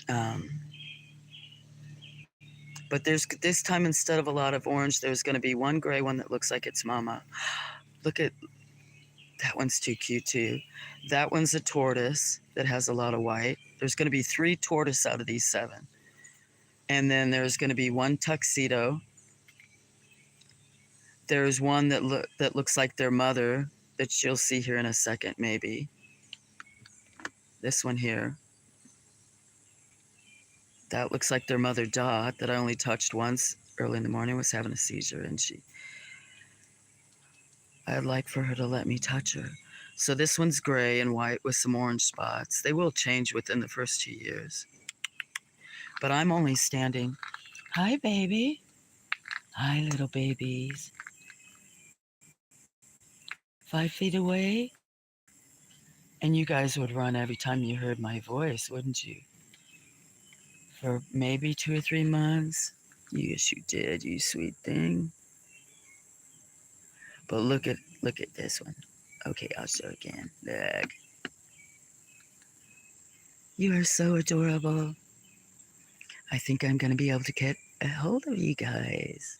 Um, but there's this time, instead of a lot of orange, there's going to be one gray one that looks like its mama. Look at that one's too cute too. That one's a tortoise that has a lot of white. There's going to be 3 tortoise out of these 7. And then there's going to be one tuxedo. There's one that looks like their mother that you'll see here in a second, maybe. This one here. That looks like their mother, Dot, that I only touched once early in the morning, was having a seizure, and I'd like for her to let me touch her. So this one's gray and white with some orange spots. They will change within the first 2 years. But I'm only standing. Hi, baby. Hi, little babies. 5 feet away. And you guys would run every time you heard my voice, wouldn't you? For maybe 2 or 3 months. Yes, you did, you sweet thing. But look at this one. Okay, I'll show again. Look. You are so adorable. I think I'm gonna be able to get a hold of you guys.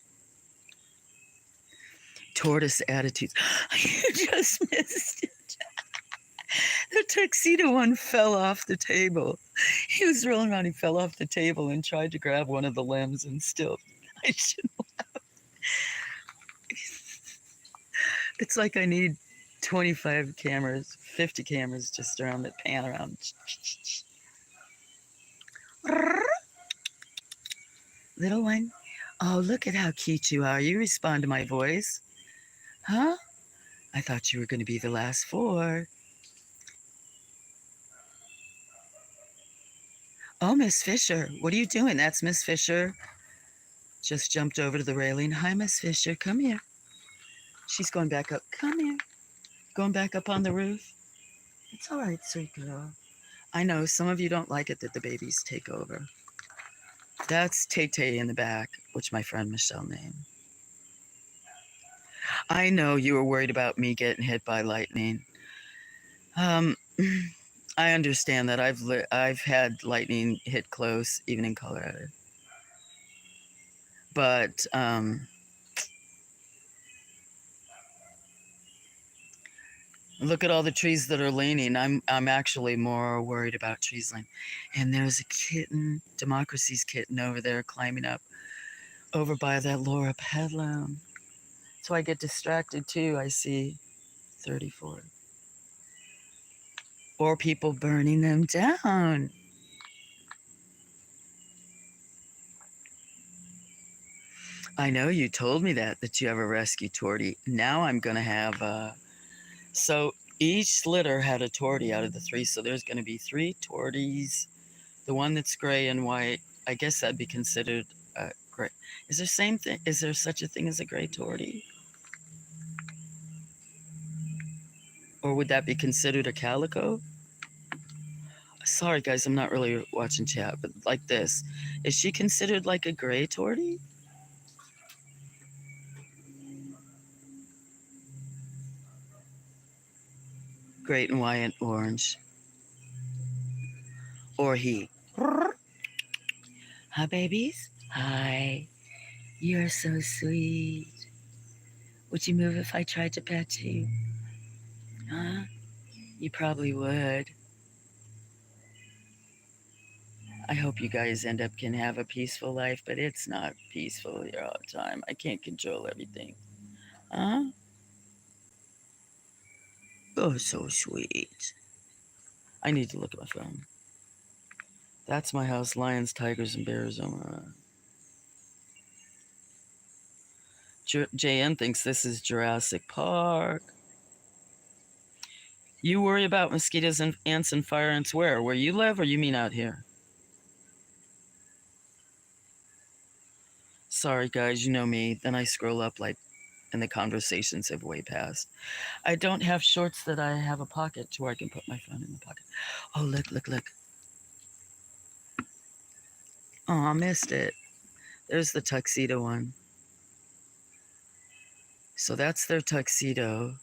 Tortoise attitudes. You just missed it. The tuxedo one fell off the table. He was rolling around, he fell off the table and tried to grab one of the limbs and still. I shouldn't. It's like I need 25 cameras, 50 cameras just around that pan around. Little one. Oh, look at how cute you are. You respond to my voice. Huh? I thought you were going to be the last four. Oh, Miss Fisher. What are you doing? That's Miss Fisher. Just jumped over to the railing. Hi, Miss Fisher. Come here. She's going back up. Come here. Going back up on the roof. It's all right, sweet girl. I know some of you don't like it that the babies take over. That's Tay-Tay in the back, which my friend Michelle named. I know you were worried about me getting hit by lightning. I understand that. I've had lightning hit close, even in Colorado. But look at all the trees that are leaning. I'm actually more worried about trees leaning. And there's a kitten, Democracy's kitten, over there climbing up over by that Laura Pedloom. So I get distracted too. I see 34. Or people burning them down. I know you told me that you have a rescue tortie. Now I'm going to have, so each litter had a tortie out of the three. So there's going to be 3 torties. The one that's gray and white, I guess that'd be considered gray. Is there same thing? Is there such a thing as a gray tortie? Or would that be considered a calico? Sorry, guys, I'm not really watching chat, but like this. Is she considered like a gray tortie? Great and white and orange. Or he. Hi, babies. Hi. You're so sweet. Would you move if I tried to pet you? Huh? You probably would. I hope you guys end up can have a peaceful life, but it's not peaceful here all the time. I can't control everything. Huh? Oh, so sweet. I need to look at my phone. That's my house. Lions, tigers, and bears. JN thinks this is Jurassic Park. You worry about mosquitoes and ants and fire ants where you live, or you mean out here? Sorry, guys, you know me. Then I scroll up like, and the conversations have way passed. I don't have shorts that I have a pocket to where I can put my phone in the pocket. Oh, look, look, look. Oh, I missed it. There's the tuxedo one. So that's their tuxedo.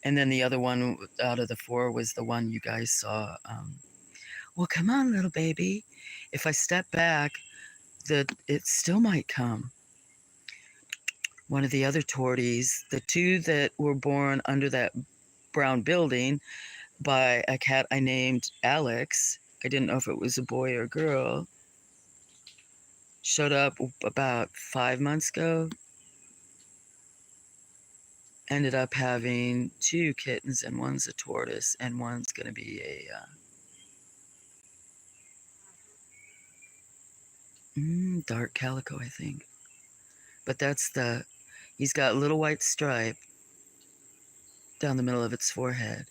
And then the other one out of the 4 was the one you guys saw. Well, come on, little baby. If I step back, it still might come. One of the other torties, the 2 that were born under that brown building by a cat I named Alex. I didn't know if it was a boy or a girl. Showed up about 5 months ago. Ended up having 2 kittens, and one's a tortoise, and one's going to be a dark calico, I think. But he's got a little white stripe down the middle of its forehead.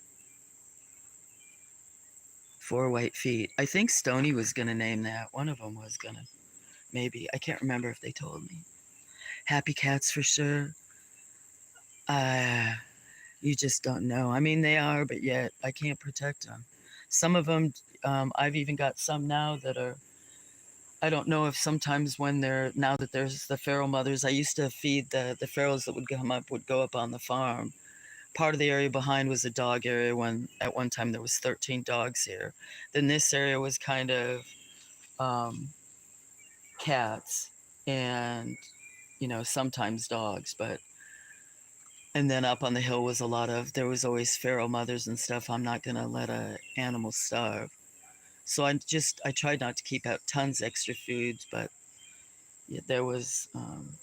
4 white feet. I think Stony was going to name that. One of them was going to. Maybe. I can't remember if they told me. Happy cats for sure. You just don't know. I mean, they are, but yet I can't protect them. Some of them, I've even got some now that are. I don't know if sometimes when they're now that there's the feral mothers, I used to feed the ferals that would come up would go up on the farm. Part of the area behind was a dog area when at one time there was 13 dogs here. Then this area was kind of um, cats and sometimes dogs, but and then up on the hill was a lot of there was always feral mothers and stuff. I'm not gonna let a animal starve. So I tried not to keep out tons extra foods, but yeah, there was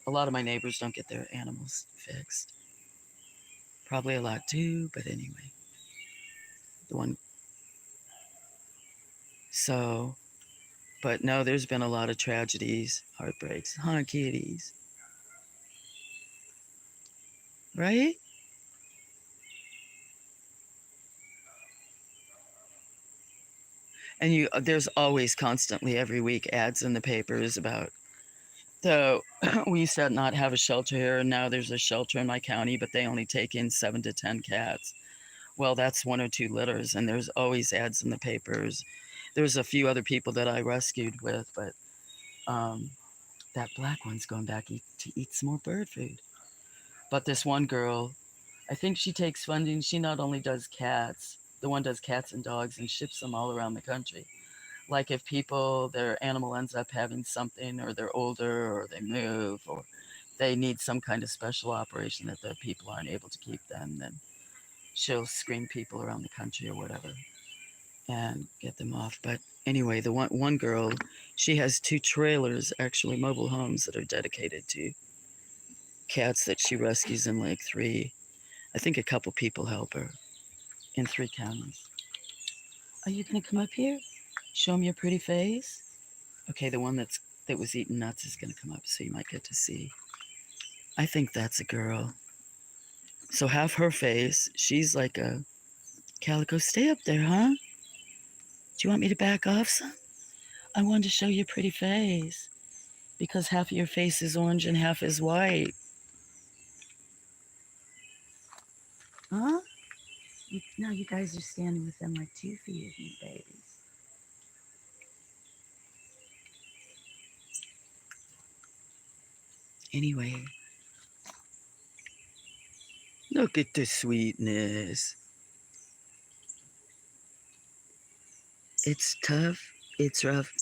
a lot of my neighbors don't get their animals fixed. Probably a lot too, but anyway, the one. So, but no, there's been a lot of tragedies, heartbreaks, huh, kitties, right? And there's always constantly every week ads in the papers about. So we used to not have a shelter here, and now there's a shelter in my county, but they only take in 7 to 10 cats. Well, that's 1 or 2 litters, and there's always ads in the papers. There's a few other people that I rescued with, but um, that black one's going back to eat some more bird food. But this one girl, I think she takes funding. She not only does cats, the one does cats and dogs and ships them all around the country. Like if their animal ends up having something, or they're older, or they move, or they need some kind of special operation that the people aren't able to keep them, then she'll screen people around the country or whatever and get them off. But anyway, the one girl, she has 2 trailers, actually mobile homes that are dedicated to cats that she rescues in like 3. I think a couple people help her in 3 counties. Are you gonna come up here? Show me your pretty face. Okay, the one that was eating nuts is gonna come up, so you might get to see. I think that's a girl. So half her face, she's like a calico. Stay up there, huh? Do you want me to back off some? I wanted to show your pretty face because half of your face is orange and half is white. Huh? Now you guys are standing with them like 2 feet of me, babies. Anyway, look at the sweetness. It's tough. It's rough.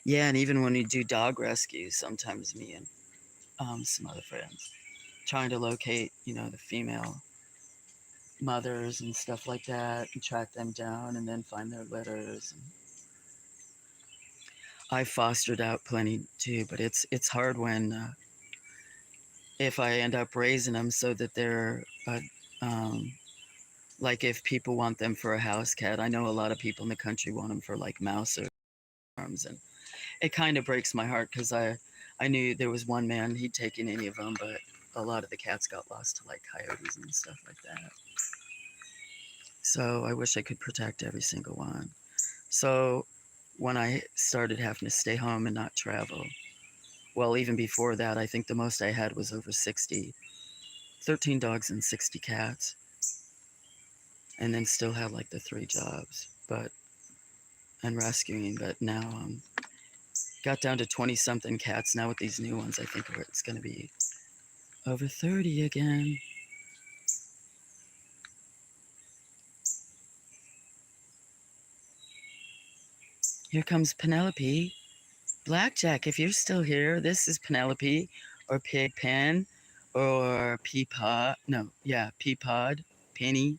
Yeah, and even when we do dog rescues, sometimes me and some other friends trying to locate, the female mothers and stuff like that, and track them down, and then find their litters. And I fostered out plenty too, but it's hard when if I end up raising them so that they're um, like if people want them for a house cat. I know a lot of people in the country want them for like mouse or farms, and it kind of breaks my heart because I knew there was one man, he'd taken any of them, but a lot of the cats got lost to like coyotes and stuff like that. So I wish I could protect every single one. So when I started having to stay home and not travel, well, even before that, I think the most I had was over 60, 13 dogs and 60 cats, and then still had like the 3 jobs, but and rescuing. But now got down to 20 something cats. Now with these new ones, I think it's going to be over 30 again. Here comes Penelope. Blackjack, if you're still here, this is Penelope, or Pigpen, or Peapod. No, yeah, Peapod, Penny.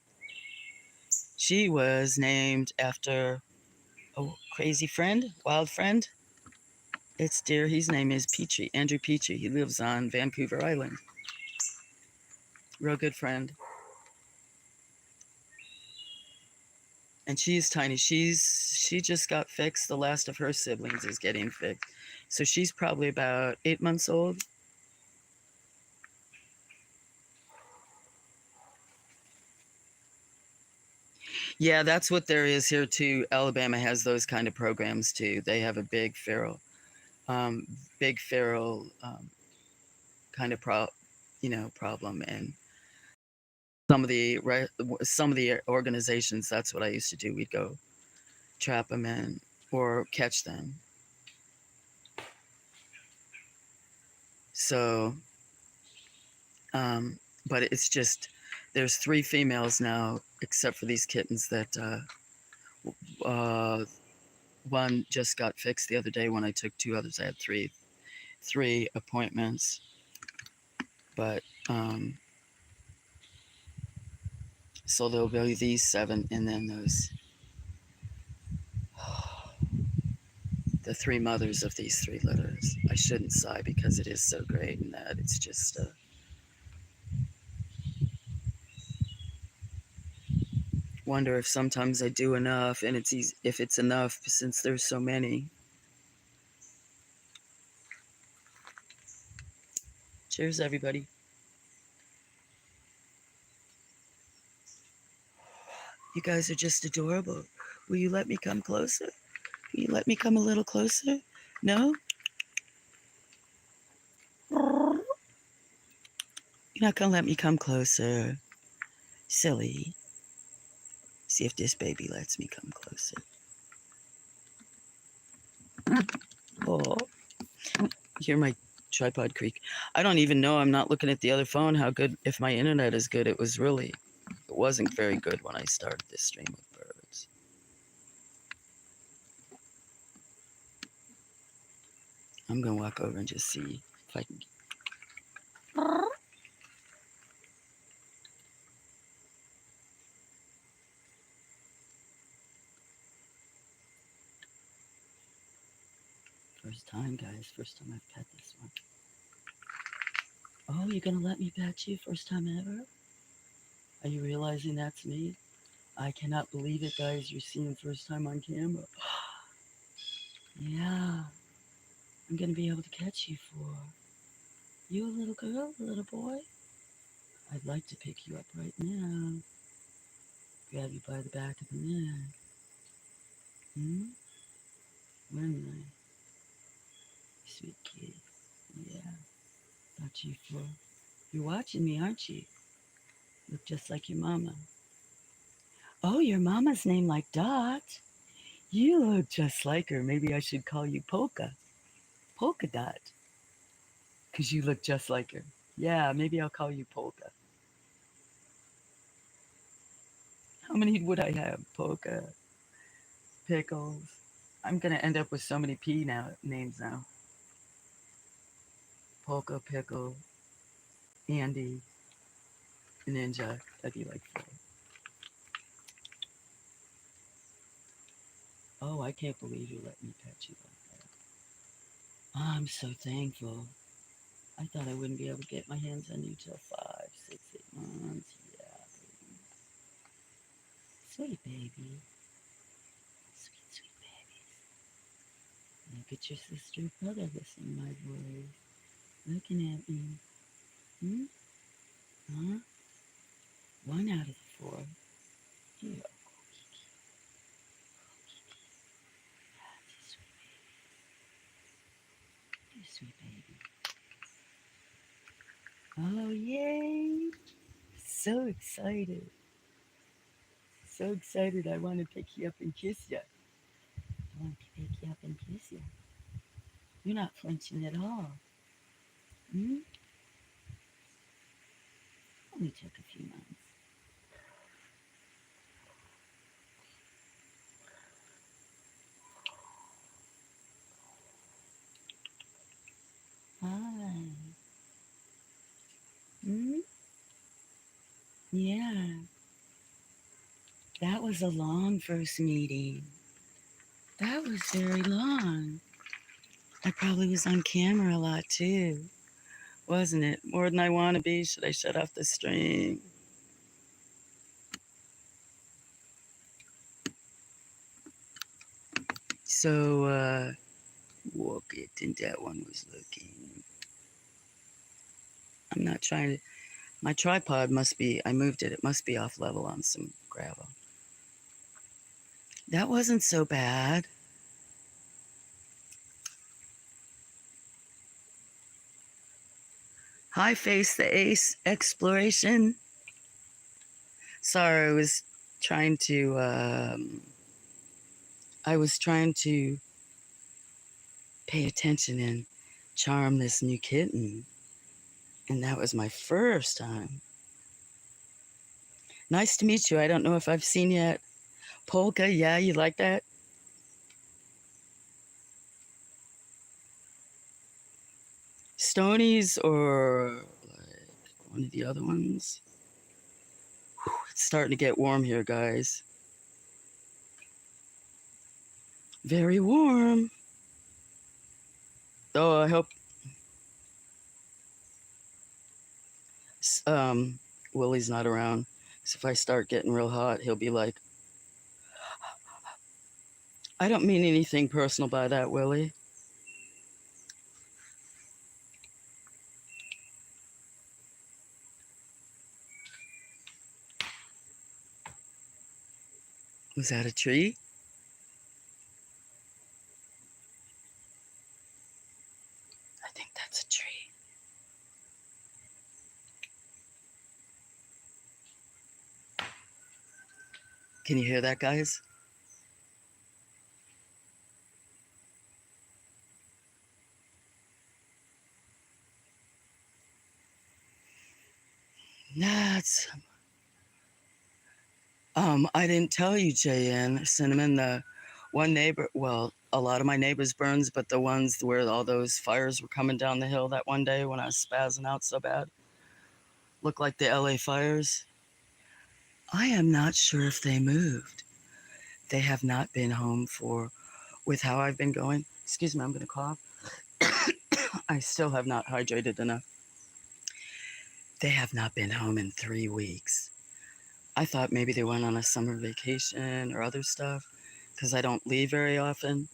She was named after a crazy friend, wild friend. It's dear. His name is Peachy, Andrew Peachy. He lives on Vancouver Island. Real good friend. And she's tiny. She just got fixed. The last of her siblings is getting fixed. So she's probably about 8 months old. Yeah, that's what there is here too. Alabama has those kind of programs too. They have a um, big feral kind of problem, and some of the organizations, that's what I used to do. We'd go trap them in or catch them. So, but it's just there's 3 females now, except for these kittens that uh, one just got fixed the other day when I took 2 others. I had three appointments, but so there'll be these 7, and then those the 3 mothers of these 3 litters. I shouldn't sigh because it is so great, and that it's just wonder if sometimes I do enough, and it's easy, if it's enough since there's so many. Cheers, everybody. You guys are just adorable. Will you let me come closer? Will you let me come a little closer? No? You're not gonna let me come closer. Silly. See if this baby lets me come closer. Oh, hear my tripod creak. I don't even know. I'm not looking at the other phone. How good, if my internet is good. It wasn't very good when I started this stream with birds. I'm gonna walk over and just see if I can. First time, guys. First time I've pet this one. Oh, you're gonna let me pet you? First time ever? Are you realizing that's me? I cannot believe it, guys. You're seeing first time on camera. Yeah. I'm gonna be able to catch you for. You a little girl, a little boy? I'd like to pick you up right now. Grab you by the back of the neck. Wouldn't I? Sweet kid. Yeah. Thought you for. You're watching me, aren't you? Look just like your mama. Oh, your mama's name like Dot. You look just like her. Maybe I should call you Polka. Polka Dot. Because you look just like her. Yeah, maybe I'll call you Polka. How many would I have? Polka, Pickles. I'm going to end up with so many names now. Polka, Pickle, Andy, Ninja. That'd be like 4. Oh, I can't believe you let me pet you like that. Oh, I'm so thankful. I thought I wouldn't be able to get my hands on you till 5, 6, 8 months. Yeah, baby. Sweet baby. Sweet, sweet babies. Look at your sister and brother listening to my voice. Looking at me. Huh? 1 out of the 4. Yeah. Sweet baby. Oh, yay. So excited. So excited. I want to pick you up and kiss you. I want to pick you up and kiss you. You're not flinching at all. Only took a few months. Hi. Yeah. That was a long first meeting. That was very long. I probably was on camera a lot too, wasn't it? More than I want to be. Should I shut off the stream? So, walk it, and that one was looking. I'm not trying to. My tripod must be. I moved it. It must be off level on some gravel. That wasn't so bad. Hi, Face the Ace Exploration. Sorry, I was trying to pay attention and charm this new kitten. And that was my first time. Nice to meet you. I don't know if I've seen you at Polka. Yeah, you like that? Stonies or like one of the other ones? Whew, it's starting to get warm here, guys. Very warm. Oh, I hope um, Willie's not around. Because if I start getting real hot, he'll be like, I don't mean anything personal by that, Willie. Was that a tree? I think that's a tree. Can you hear that, guys? That's I didn't tell you, JN, Cinnamon, the one neighbor, well, a lot of my neighbors' burns, but the ones where all those fires were coming down the hill that one day when I was spazzing out so bad, looked like the LA fires. I am not sure if they moved. They have not been home with how I've been going. Excuse me, I'm going to cough. I still have not hydrated enough. They have not been home in 3 weeks. I thought maybe they went on a summer vacation or other stuff because I don't leave very often.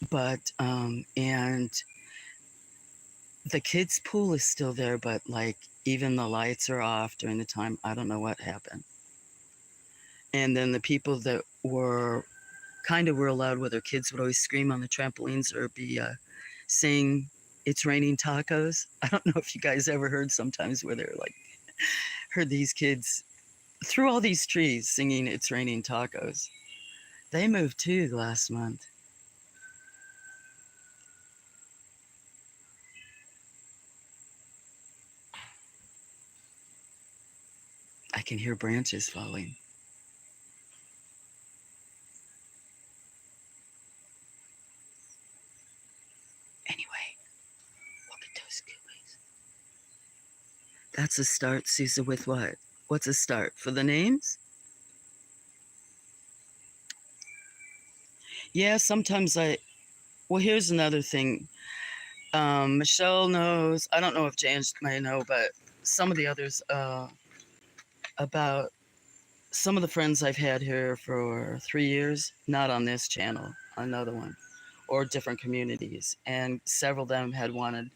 But, and the kids' pool is still there, but like even the lights are off during the time. I don't know what happened. And then the people that were kind of real loud with their kids would always scream on the trampolines or be saying, "It's raining tacos." I don't know if you guys ever heard sometimes where they're like, heard these kids through all these trees singing, "It's raining tacos." They moved too last month. I can hear branches falling. Anyway, look at those gooeyes. That's a start, Susa, with what? What's a start? For the names? Yeah, sometimes well, here's another thing. Michelle knows, I don't know if James may know, but some of the others, about some of the friends I've had here for 3 years, not on this channel, another one, or different communities. And several of them had wanted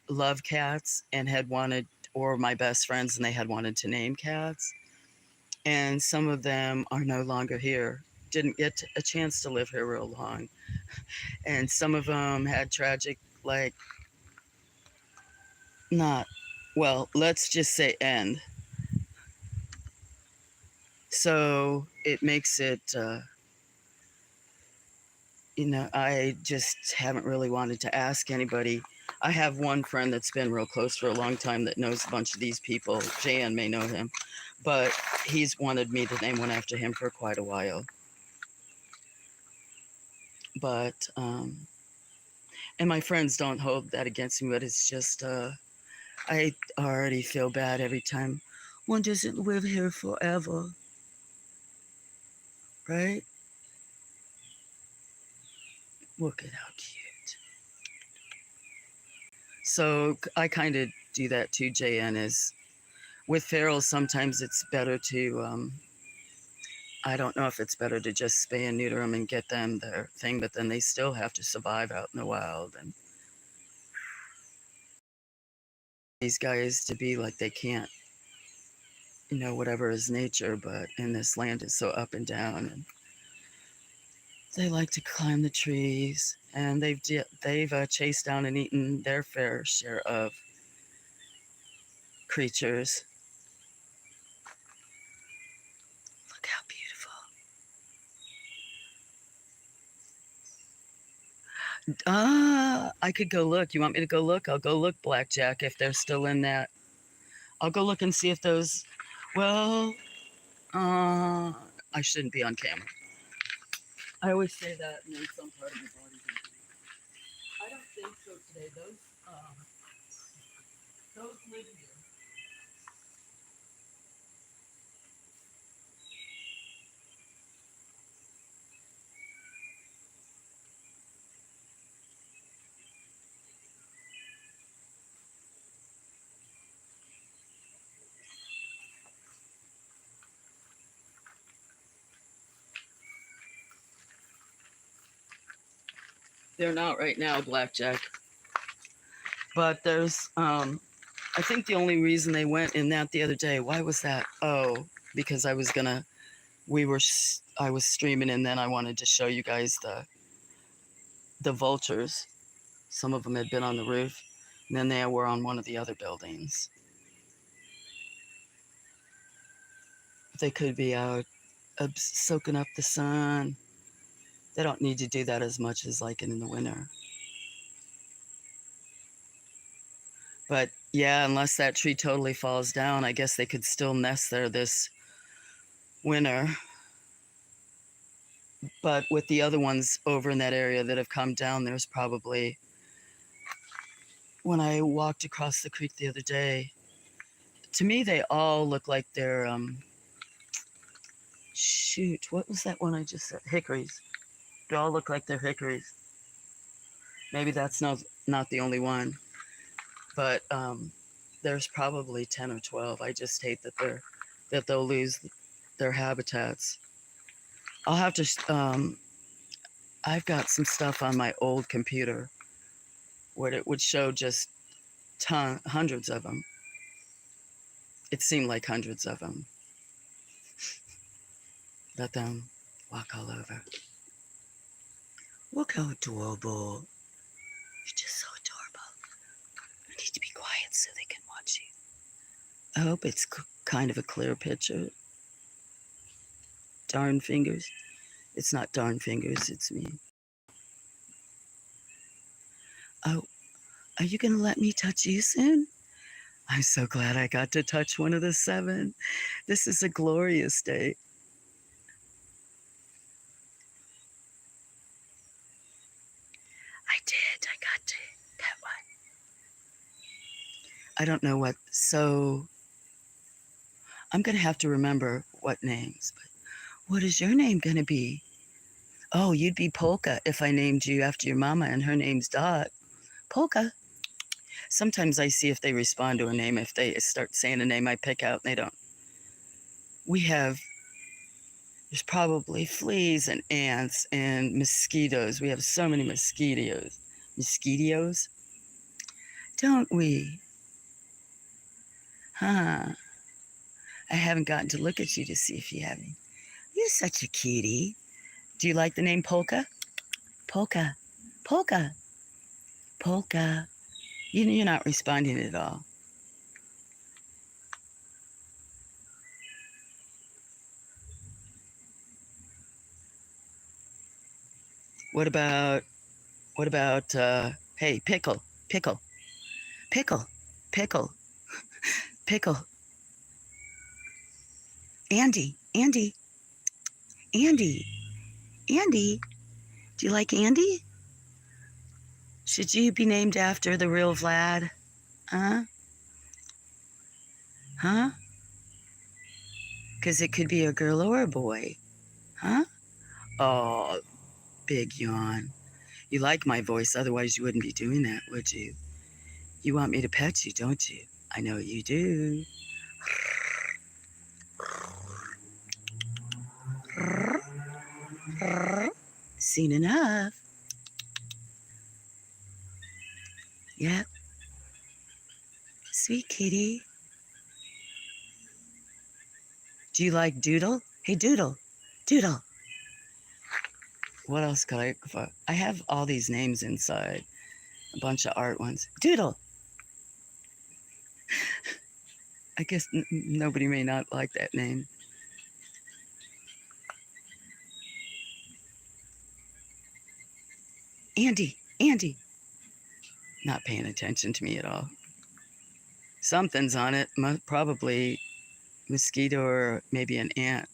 love cats and had wanted, or my best friends, and they had wanted to name cats. And some of them are no longer here, didn't get a chance to live here real long. And some of them had tragic, like, not, well, let's just say end. So it makes it, I just haven't really wanted to ask anybody. I have one friend that's been real close for a long time that knows a bunch of these people. Jan may know him, but he's wanted me to name one after him for quite a while. But, and my friends don't hold that against me, but it's just, I already feel bad every time. One doesn't live here forever, right? Look at how cute. So I kind of do that too, JN, is with ferals, sometimes it's better to, I don't know if it's better to just spay and neuter them and get them their thing, but then they still have to survive out in the wild. And these guys to be like they can't, whatever is nature, but in this land is so up and down. And they like to climb the trees, and they've chased down and eaten their fair share of creatures. I could go look. You want me to go look? I'll go look, Blackjack, if they're still in that. I'll go look and see if those. Well, uh, I shouldn't be on camera. I always say that, and then some part of my body. I don't think so today. Those live here. They're not right now, Blackjack. But there's, I think the only reason they went in that the other day, why was that? Oh, because I was streaming and then I wanted to show you guys the vultures. Some of them had been on the roof, and then they were on one of the other buildings. They could be out soaking up the sun. They don't need to do that as much as like in the winter. But yeah, unless that tree totally falls down, I guess they could still nest there this winter. But with the other ones over in that area that have come down, there's probably, when I walked across the creek the other day, to me they all look like they're, shoot, what was that one I just said? Hickories. They all look like they're hickories. Maybe that's not the only one, but there's probably 10 or 12. I just hate that they'll lose their habitats. I'll have to. I've got some stuff on my old computer where it would show just hundreds of them. It seemed like hundreds of them. Let them walk all over. Look how adorable. You're just so adorable. I need to be quiet so they can watch you. I hope it's kind of a clear picture. Darn fingers. It's not darn fingers, it's me. Oh, are you going to let me touch you soon? I'm so glad I got to touch one of the 7. This is a glorious day. I did. I got to pet one. I don't know what, so I'm going to have to remember what names. But what is your name going to be? Oh, you'd be Polka if I named you after your mama and her name's Dot. Polka. Sometimes I see if they respond to a name. If they start saying a name I pick out and they don't. There's probably fleas and ants and mosquitoes. We have so many mosquitoes. Mosquitoes? Don't we? Huh. I haven't gotten to look at you to see if you have any. You're such a cutie. Do you like the name Polka? Polka. Polka. Polka. You're not responding at all. What about, hey, pickle, pickle, pickle, pickle, pickle. Andy, Andy, Andy, Andy. Do you like Andy? Should you be named after the real Vlad? Huh? Huh? Because it could be a girl or a boy. Huh? Oh, big yawn. You like my voice, otherwise you wouldn't be doing that, would you? You want me to pet you, don't you? I know you do. Seen enough. Yep. Sweet kitty. Do you like Doodle? Hey, Doodle. Doodle. What else could I have all these names inside. A bunch of art ones. Doodle. I guess nobody may not like that name. Andy, Andy, not paying attention to me at all. Something's on it, probably mosquito or maybe an ant.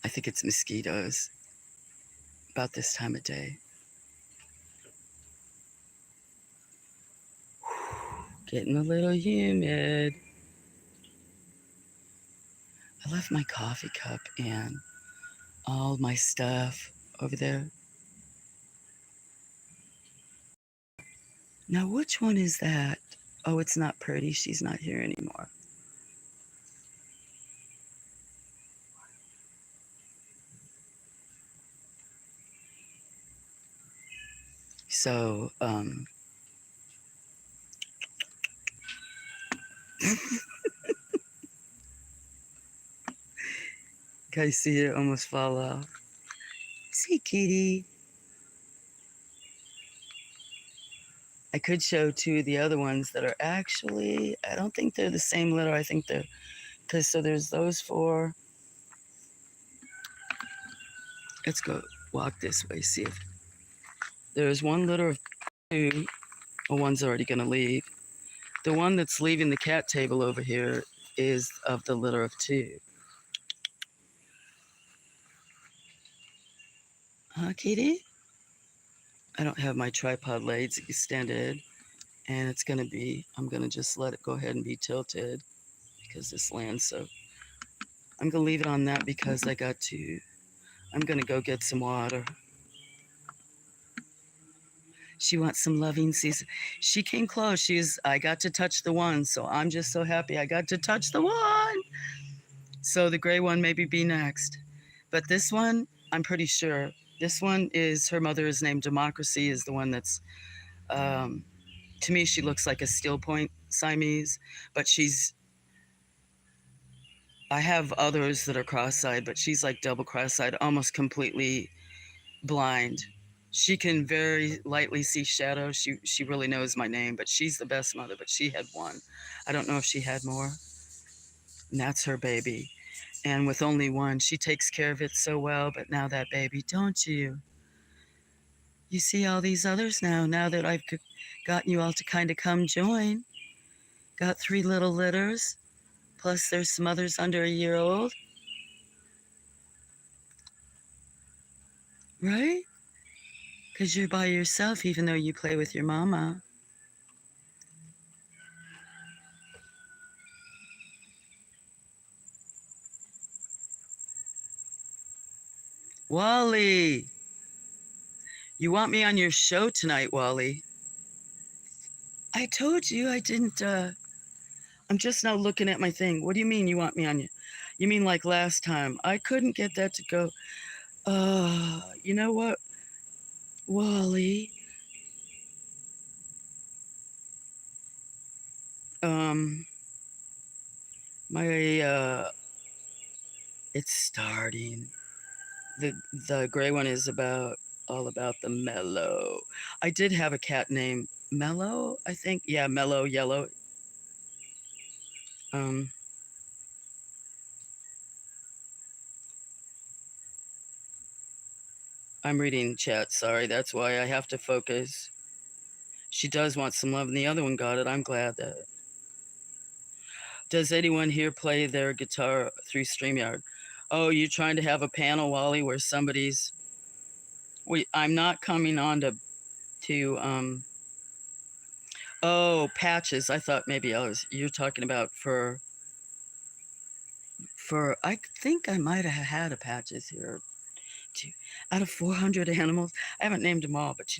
I think it's mosquitoes about this time of day. Getting a little humid. I left my coffee cup and all my stuff over there. Now, which one is that? Oh, it's not Pretty. She's not here anymore. So, guys see it almost fall off. See, kitty. I could show two of the other ones that are actually, I don't think they're the same litter. I think they're, because so there's those four. Let's go walk this way, see if there's one litter of two. Well, one's already going to leave. The one that's leaving the cat table over here is of the litter of two. Huh, Katie? I don't have my tripod legs extended, and it's going to be, I'm going to just let it go ahead and be tilted because this lands so. I'm going to leave it on that because I'm going to go get some water. She wants some loving season. She came close. I got to touch the one, so I'm just so happy I got to touch the one. So the gray one maybe be next. But this one, I'm pretty sure. This one is, her mother is named Democracy, is the one that's, to me, she looks like a Steel Point Siamese, but I have others that are cross-eyed, but she's like double cross-eyed, almost completely blind. She can very lightly see shadows. She really knows my name, but she's the best mother, but she had one. I don't know if she had more. And that's her baby. And with only one, she takes care of it so well, but now that baby, don't you? You see all these others now that I've gotten you all to kind of come join. Got 3 little litters, plus there's some others under a year old. Right? Because you're by yourself, even though you play with your mama. Wally! You want me on your show tonight, Wally? I told you I didn't, I'm just now looking at my thing. What do you mean you want me on you? You mean like last time? I couldn't get that to go. You know what, Wally? It's starting. The gray one is all about the mellow. I did have a cat named Mellow, I think. Yeah, Mellow Yellow. I'm reading chat, sorry, that's why I have to focus. She does want some love, and the other one got it. I'm glad that. Does anyone here play their guitar through StreamYard? Oh, you're trying to have a panel, Wally, where somebody's. I'm not coming on to oh, patches. I thought maybe you're talking about for I think I might have had a patches here too. Out of 400 animals, I haven't named them all, but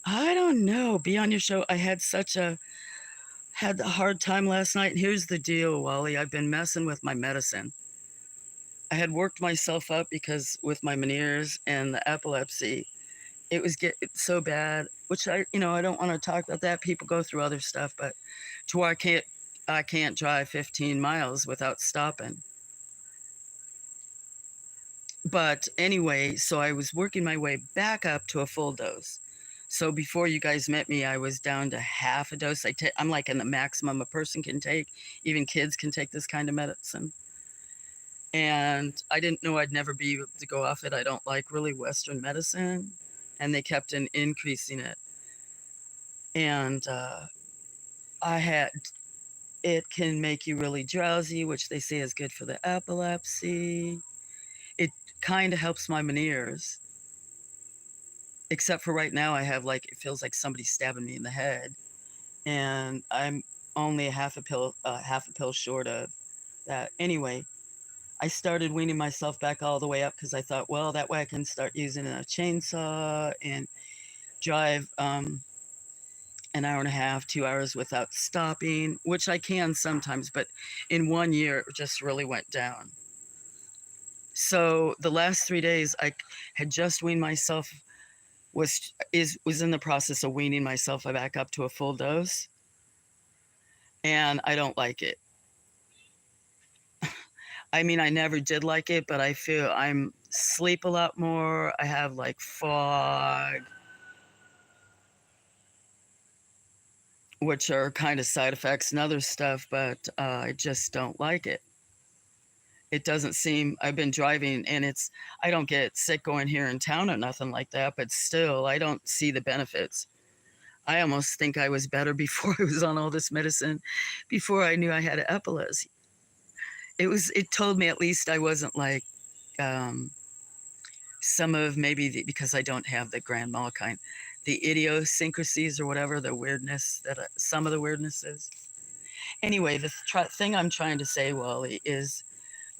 I don't know. Be on your show. I had a hard time last night. And here's the deal, Wally. I've been messing with my medicine. I had worked myself up because with my Meniere's and the epilepsy, it was getting so bad, which I don't want to talk about that. People go through other stuff, but to where I can't drive 15 miles without stopping. But anyway, so I was working my way back up to a full dose. So before you guys met me, I was down to half a dose. I'm like in the maximum a person can take. Even kids can take this kind of medicine. And I didn't know I'd never be able to go off it. I don't like really Western medicine, and they kept on increasing it. And I had it can make you really drowsy, which they say is good for the epilepsy. It kind of helps my Meniere's, except for right now I have like it feels like somebody's stabbing me in the head, and I'm only half a pill short of that. Anyway, I started weaning myself back all the way up because I thought, well, that way I can start using a chainsaw and drive an hour and a half, 2 hours without stopping, which I can sometimes, but in 1 year it just really went down. So the last 3 days I had just weaned myself was in the process of weaning myself back up to a full dose, and I don't like it. I mean, I never did like it, but I feel I'm sleep a lot more. I have like fog, which are kind of side effects and other stuff, but I just don't like it. It doesn't seem, I've been driving and I don't get sick going here in town or nothing like that, but still, I don't see the benefits. I almost think I was better before I was on all this medicine, before I knew I had epilepsy. It told me at least I wasn't like um, some of maybe because I don't have the grand mal kind, the idiosyncrasies or whatever, the weirdness that some of the weirdness is. Anyway, the thing I'm trying to say, Wally, is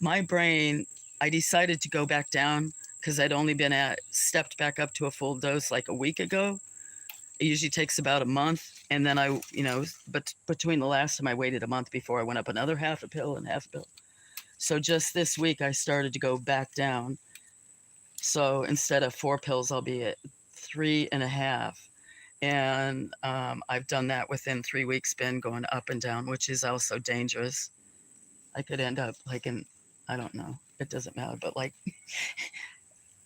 my brain, I decided to go back down because I'd only stepped back up to a full dose like a week ago. It usually takes about a month. And then but between the last time I waited a month before I went up another half a pill and half a pill. So just this week, I started to go back down. So instead of 4 pills, I'll be at 3.5. And I've done that within 3 weeks, been going up and down, which is also dangerous. I could end up like I don't know, it doesn't matter, but like,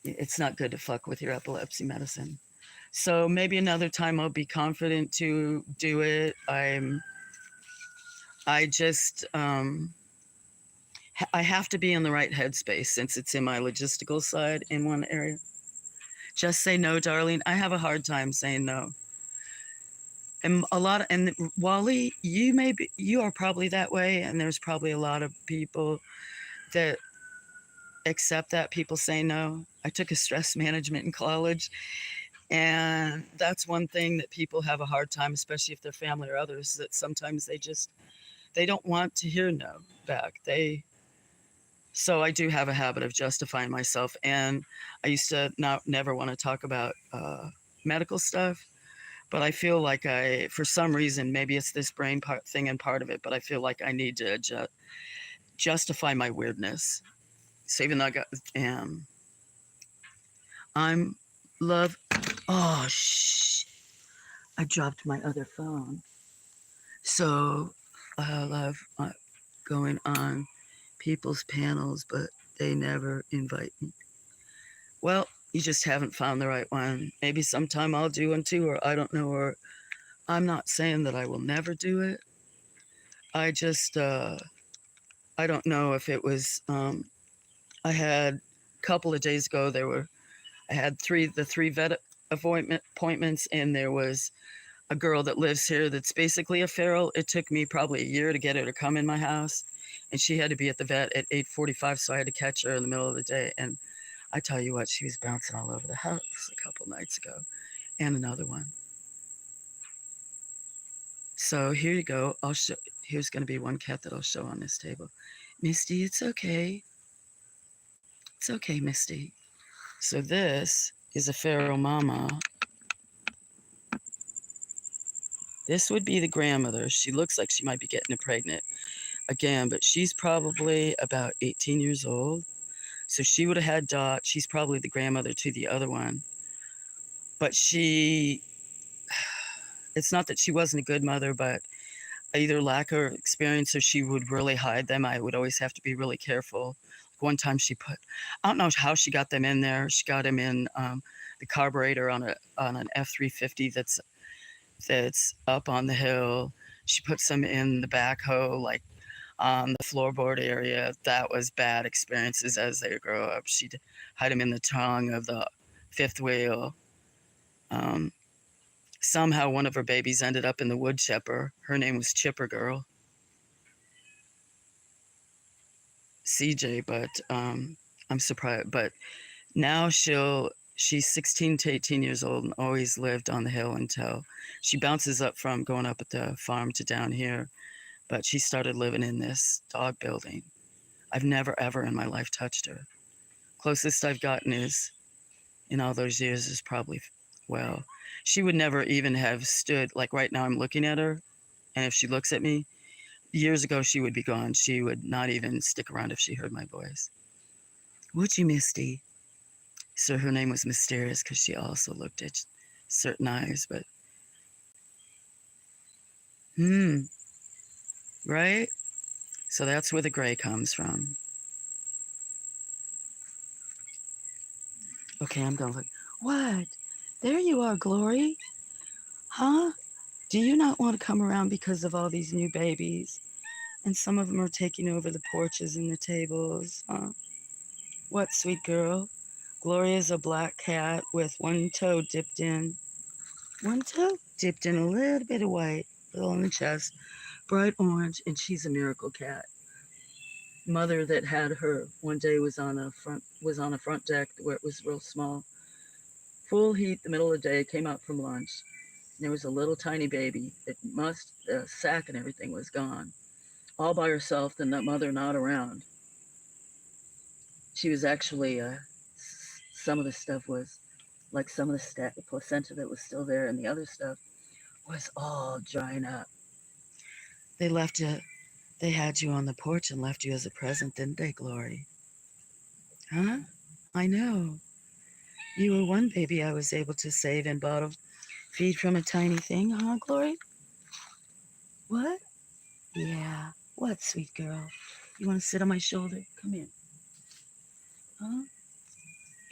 it's not good to fuck with your epilepsy medicine. So maybe another time I'll be confident to do it. I just, I have to be in the right headspace since it's in my logistical side in one area. Just say no, darling. I have a hard time saying no. And Wally, you are probably that way, and there's probably a lot of people that accept that people say no. I took a stress management in college, and that's one thing that people have a hard time, especially if they're family or others, that sometimes they don't want to hear no back. So I do have a habit of justifying myself, and I used to never want to talk about medical stuff, but I feel like for some reason, maybe it's this brain part thing and part of it, but I feel like I need to justify my weirdness. So even though I'm love. Oh shh! I dropped my other phone. So I love going on people's panels, but they never invite me. Well, you just haven't found the right one. Maybe sometime I'll do one too, or I don't know, or I'm not saying that I will never do it. I just, I don't know if it was, I had a couple of days ago, I had the three vet appointments, and there was a girl that lives here that's basically a feral. It took me probably a year to get her to come in my house, and she had to be at the vet at 8:45, so I had to catch her in the middle of the day. And I tell you what, she was bouncing all over the house a couple nights ago, and another one. So here you go. I'll show. Here's going to be one cat that I'll show on this table. Misty, it's okay. It's okay, Misty. So this is a feral mama. This would be the grandmother. She looks like she might be getting pregnant again, but she's probably about 18 years old. So she would have had Dot. She's probably the grandmother to the other one. But it's not that she wasn't a good mother, but either lack of experience or she would really hide them. I would always have to be really careful. One time I don't know how she got them in there. She got them in the carburetor on an F-350 that's up on the hill. She puts them in the backhoe, like the floorboard area. That was bad experiences as they grow up. She'd hide him in the tongue of the fifth wheel. Um, Somehow one of her babies ended up in the wood chipper. Her name was Chipper Girl, CJ, but I'm surprised. But now she's 16 to 18 years old and always lived on the hill until she bounces up from going up at the farm to down here. But she started living in this dog building. I've never ever in my life touched her. Closest I've gotten is in all those years is probably, well, she would never even have stood, like right now I'm looking at her, and if she looks at me, years ago she would be gone. She would not even stick around if she heard my voice. Would you, Misty? So her name was Mysterious because she also looked at certain eyes, but right? So that's where the gray comes from. Okay, I'm going to look. What? There you are, Glory. Huh? Do you not want to come around because of all these new babies? And some of them are taking over the porches and the tables, huh? What, sweet girl? Gloria's a black cat with one toe dipped in. One toe dipped in a little bit of white, little on the chest, bright orange, and she's a miracle cat. Mother that had her one day was on a front deck where it was real small. Full heat, the middle of the day, came out from lunch. There was a little tiny baby. The sack and everything was gone. All by herself, the mother not around. She was actually, some of the stuff was, like some of the placenta that was still there, and the other stuff was all drying up. They had you on the porch and left you as a present, didn't they, Glory? Huh? I know. You were one baby I was able to save and bottle feed from a tiny thing, huh, Glory? What? Yeah. What, sweet girl? You want to sit on my shoulder? Come here. Huh?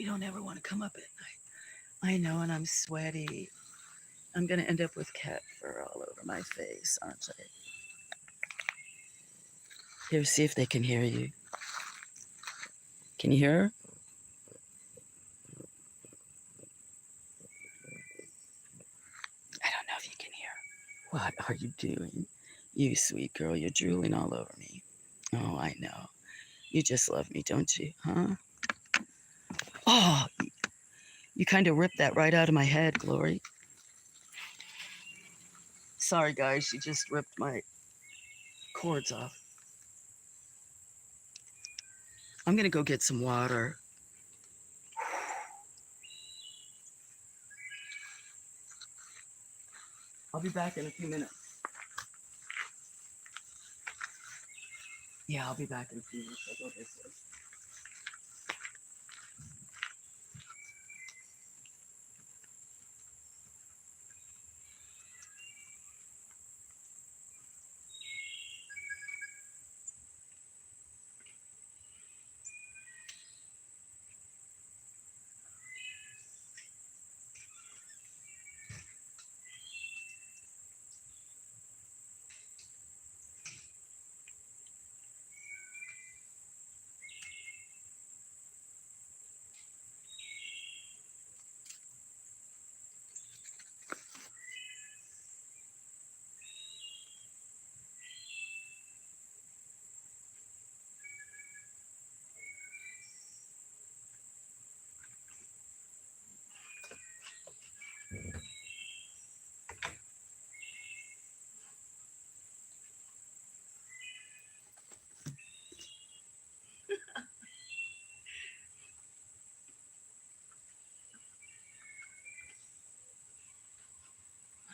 You don't ever want to come up at night. I know, and I'm sweaty. I'm going to end up with cat fur all over my face, aren't I? Here, see if they can hear you. Can you hear her? I don't know if you can hear her. What are you doing? You sweet girl, you're drooling all over me. Oh, I know. You just love me, don't you? Huh? Oh, you kind of ripped that right out of my head, Glory. Sorry, guys, she just ripped my cords off. I'm going to go get some water. I'll be back in a few minutes. Yeah, I'll be back in a few minutes. I'll go this way.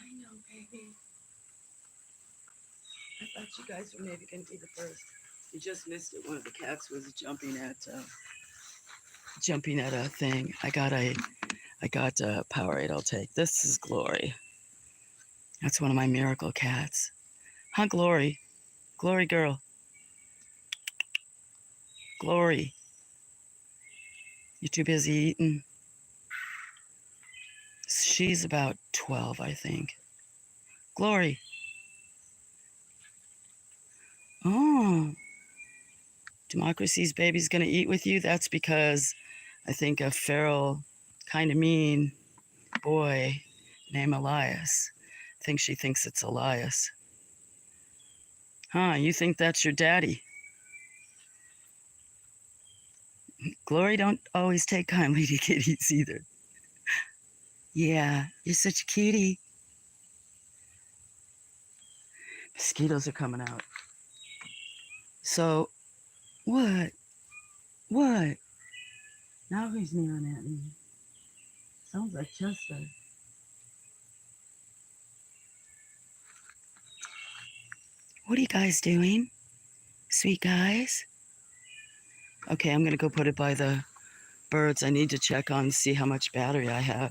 I know, baby. I thought you guys were maybe going to be the first. You just missed it. One of the cats was jumping at a thing. I got a Powerade. I'll take. This is Glory. That's one of my miracle cats. Huh, Glory? Glory girl. Glory. You too busy eating? She's about 12, I think. Glory. Oh, Democracy's baby's gonna eat with you? That's because I think a feral, kind of mean boy named Elias thinks she thinks it's Elias. Huh, you think that's your daddy? Glory don't always take kindly to kitties either. Yeah, you're such a cutie. Mosquitoes are coming out. So, what? What? Now who's meowing at me? Sounds like Chester. What are you guys doing? Sweet guys? Okay, I'm gonna go put it by the birds. I need to check on, see how much battery I have.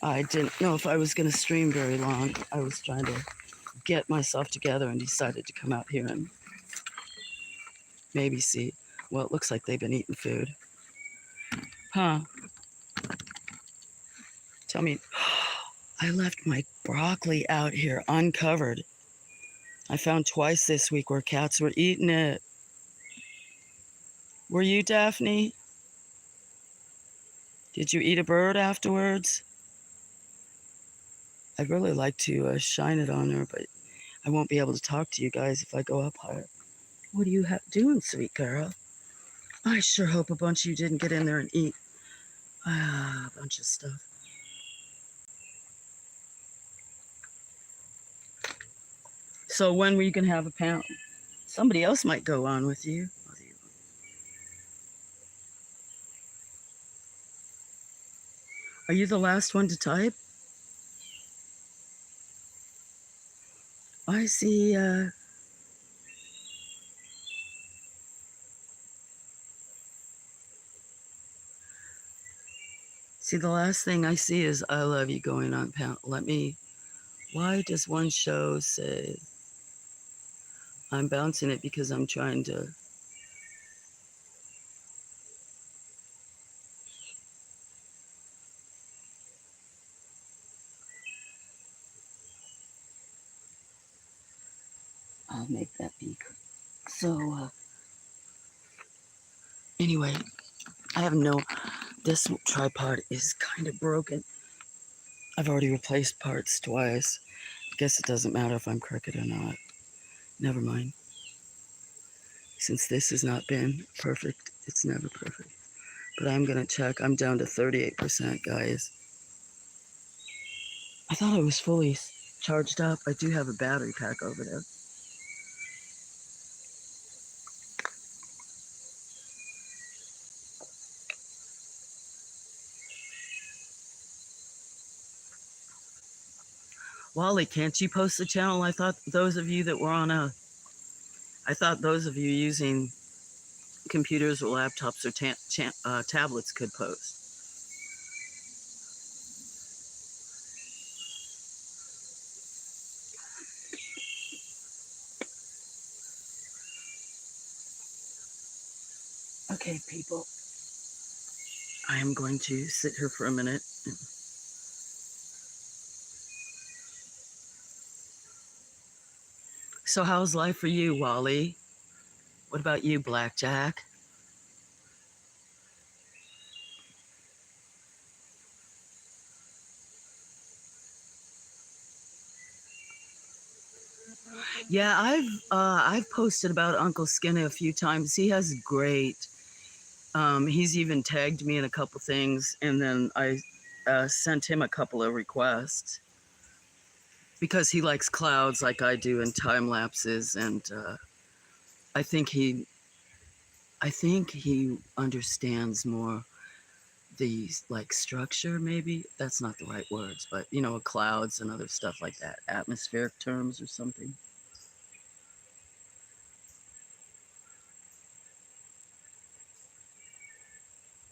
I didn't know if I was gonna stream very long. I was trying to get myself together and decided to come out here and maybe see. Well, it looks like they've been eating food. Huh. Tell me, I left my broccoli out here uncovered. I found twice this week where cats were eating it. Were you, Daphne? Did you eat a bird afterwards? I'd really like to shine it on her, but I won't be able to talk to you guys if I go up higher. What are you doing, sweet girl? I sure hope a bunch of you didn't get in there and eat a bunch of stuff. So when were you going to have a pound? Somebody else might go on with you. Are you the last one to type? I see, the last thing I see is I love you going on pound. Why does one show say I'm bouncing it because I'm trying to. I'll make that be. So, anyway, I have this tripod is kind of broken. I've already replaced parts twice. I guess it doesn't matter if I'm crooked or not. Never mind. Since this has not been perfect, it's never perfect. But I'm gonna check. I'm down to 38%, guys. I thought I was fully charged up. I do have a battery pack over there. Wally, can't you post the channel? I thought those of you using computers or laptops or tablets could post. Okay, people. I am going to sit here for a minute. So how's life for you, Wally? What about you, Blackjack? Yeah, I've posted about Uncle Skinny a few times. He has great. He's even tagged me in a couple things, and then I sent him a couple of requests because he likes clouds like I do and time lapses, and I think he understands more the like structure. Maybe that's not the right words, but clouds and other stuff like that, atmospheric terms or something.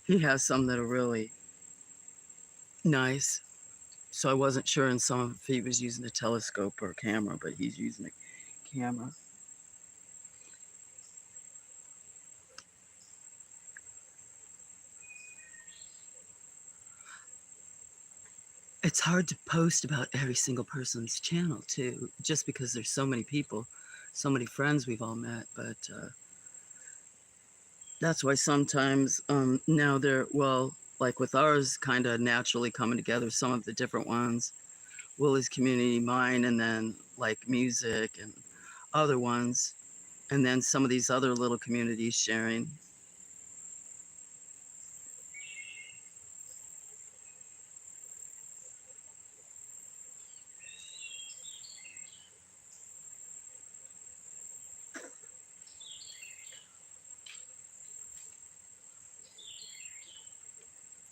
He has some that are really nice. So I wasn't sure in some if he was using a telescope or a camera, but he's using a camera. It's hard to post about every single person's channel too, just because there's so many people, so many friends we've all met. But that's why sometimes now they're, well, like with ours kind of naturally coming together, some of the different ones, Willie's community, mine, and then like music and other ones, and then some of these other little communities sharing.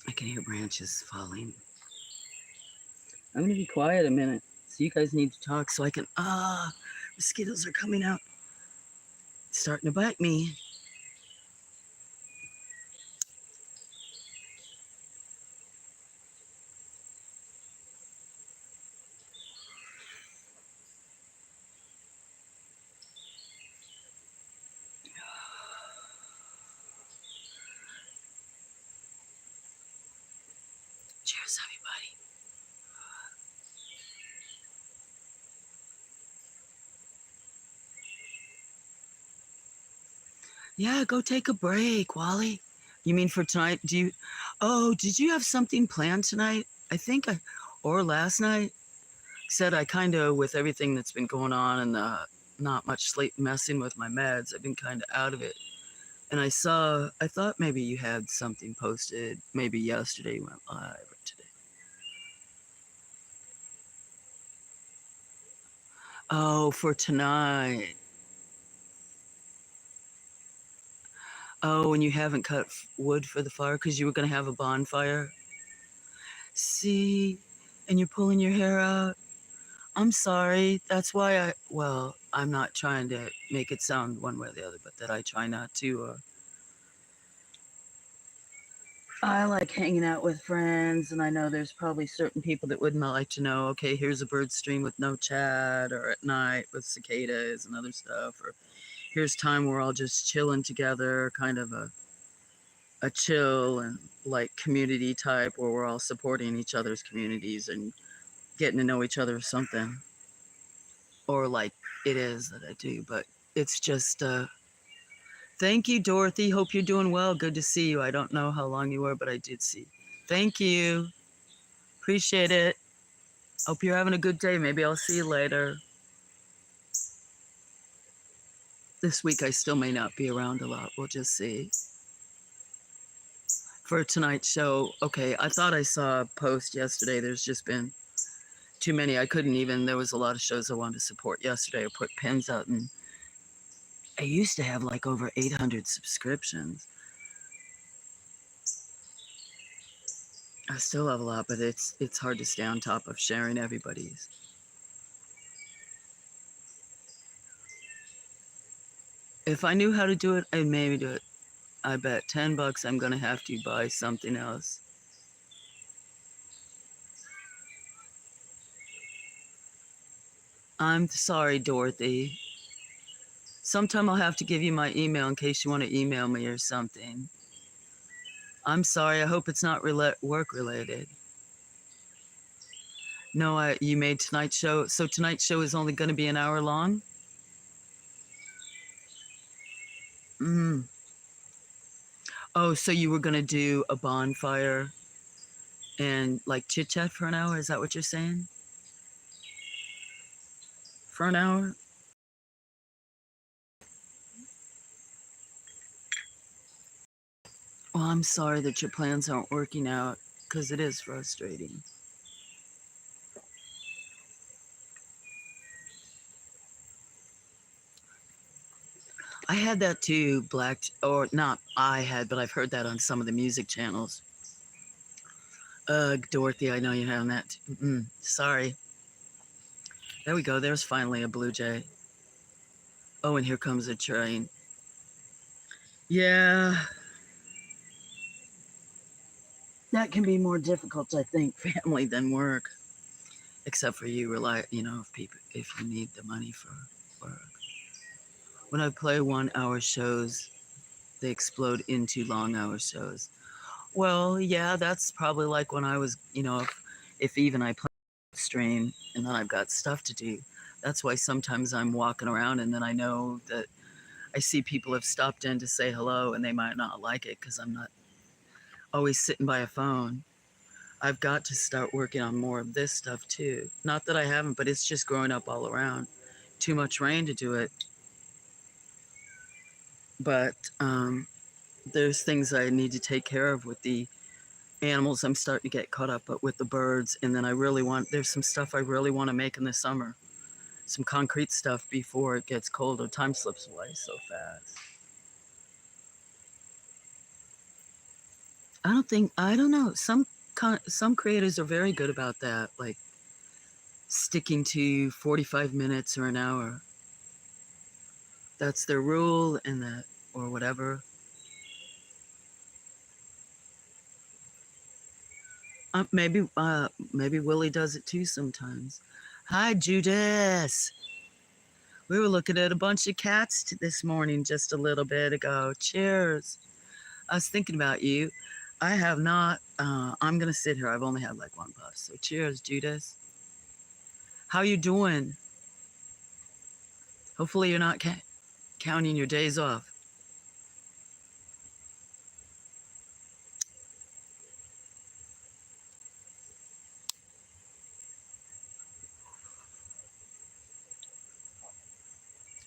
I can hear branches falling. I'm gonna be quiet a minute. So you guys need to talk so I can, mosquitoes are coming out. It's starting to bite me. Cheers, everybody. Yeah, go take a break, Wally. You mean for tonight? Did you have something planned tonight? Or last night? Said I kind of, with everything that's been going on and not much sleep, messing with my meds, I've been kind of out of it. And I thought maybe you had something posted, maybe yesterday went live or today. Oh, for tonight. Oh, and you haven't cut wood for the fire because you were going to have a bonfire? See, and you're pulling your hair out. I'm sorry. That's why I'm not trying to make it sound one way or the other, but that I try not to. I like hanging out with friends, and I know there's probably certain people that wouldn't like to know, okay, here's a bird stream with no chat, or at night with cicadas and other stuff, or here's time we're all just chilling together, kind of a chill and like community type where we're all supporting each other's communities and getting to know each other or something. Or like it is that I do, but it's just thank you, Dorothy. Hope you're doing well. Good to see you. I don't know how long you were, but I did see. Thank you. Appreciate it. Hope you're having a good day. Maybe I'll see you later. This week I still may not be around a lot. We'll just see. For tonight's show, okay, I thought I saw a post yesterday. There's just been too many. I couldn't even, there was a lot of shows I wanted to support yesterday or put pins out, and I used to have like over 800 subscriptions. I still have a lot, but it's hard to stay on top of sharing everybody's. If I knew how to do it, I'd maybe do it. I bet $10 I'm gonna have to buy something else. I'm sorry, Dorothy. Sometime I'll have to give you my email in case you want to email me or something. I'm sorry. I hope it's not work related. No, you made tonight's show. So tonight's show is only going to be an hour long? Mm. Oh, so you were going to do a bonfire and like chit chat for an hour? Is that what you're saying? For an hour? Well, I'm sorry that your plans aren't working out because it is frustrating. I had that too, or not I had, but I've heard that on some of the music channels. Dorothy, I know you're having that. Sorry. There we go. There's finally a blue jay. Oh, and here comes a train. Yeah. That can be more difficult, I think, family than work. Except for you, if you need the money for work. When I play 1 hour shows, they explode into long hour shows. Well, yeah, that's probably like when I was, if even I plan to stream and then I've got stuff to do. That's why sometimes I'm walking around and then I know that I see people have stopped in to say hello and they might not like it because I'm not always sitting by a phone. I've got to start working on more of this stuff too. Not that I haven't, but it's just growing up all around. Too much rain to do it. But there's things I need to take care of with the animals. I'm starting to get caught up, but with the birds. And then there's some stuff I really want to make in the summer. Some concrete stuff before it gets colder. Time slips away so fast. I don't know. Some creators are very good about that, like sticking to 45 minutes or an hour. That's their rule, and that, or whatever. Maybe Willie does it too sometimes. Hi, Judas. We were looking at a bunch of cats this morning just a little bit ago. Cheers. I was thinking about you. I have not. I'm gonna sit here. I've only had like one puff. So cheers, Judas. How you doing? Hopefully you're not counting your days off.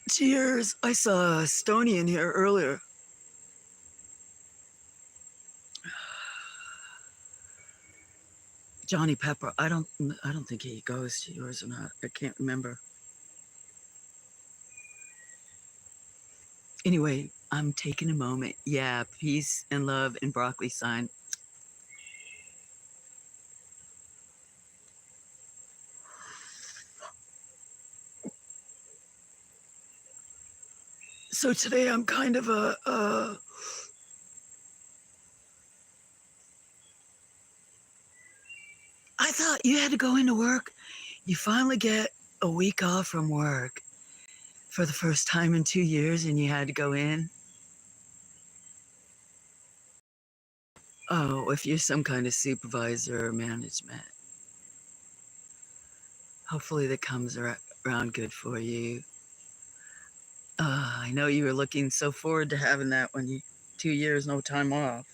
Cheers. I saw Stoney in here earlier. Johnny Pepper. I don't think he goes to yours or not. I can't remember. Anyway, I'm taking a moment. Yeah, peace and love and broccoli sign. So today I'm kind of I thought you had to go into work. You finally get a week off from work for the first time in 2 years and you had to go in. Oh, if you're some kind of supervisor or management, hopefully that comes around good for you. I know you were looking so forward to having that when you 2 years, no time off.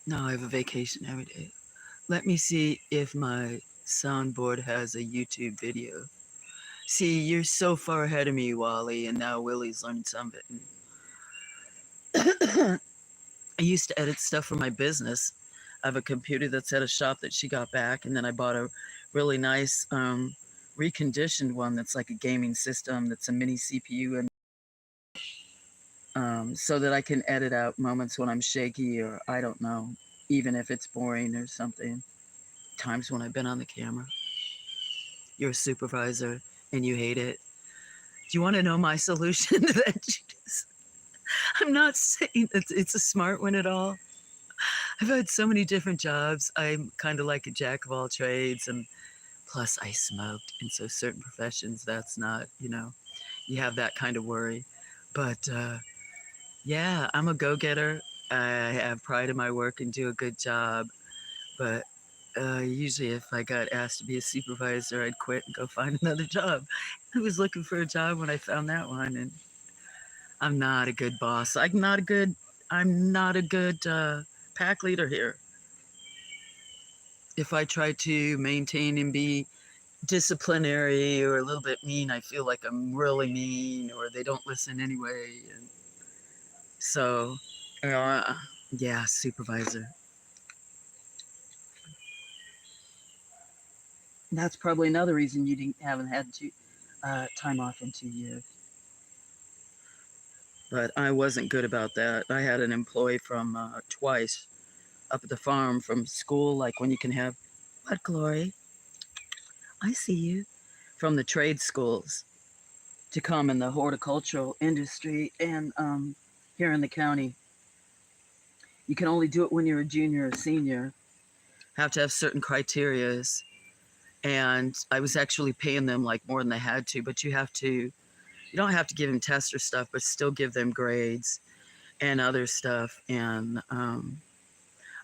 No, I have a vacation every day. Let me see if my soundboard has a YouTube video. See, you're so far ahead of me, Wally, and now Willie's learning some of it. I used to edit stuff for my business. I have a computer that's at a shop that she got back, and then I bought a really nice reconditioned one that's like a gaming system that's a mini CPU, and so that I can edit out moments when I'm shaky or I don't know, even if it's boring or something. Times when I've been on the camera. You're a supervisor and you hate it. Do you want to know my solution to that, Judas? I'm not saying it's a smart one at all. I've had so many different jobs. I'm kind of like a jack of all trades, and plus I smoked. And so certain professions, that's not, you have that kind of worry. But yeah, I'm a go-getter. I have pride in my work and do a good job. But usually if I got asked to be a supervisor, I'd quit and go find another job. I was looking for a job when I found that one, and I'm not a good boss. I'm not a good pack leader here. If I try to maintain and be disciplinary or a little bit mean, I feel like I'm really mean, or they don't listen anyway. And so, yeah, supervisor. That's probably another reason you haven't had time off in 2 years. But I wasn't good about that. I had an employee from twice up at the farm from school, like when you can have, what, Glory? I see you. From the trade schools to come in the horticultural industry, and here in the county. You can only do it when you're a junior or senior. Have to have certain criterias. And I was actually paying them like more than they had to, but you don't have to give them tests or stuff, but still give them grades. and other stuff. And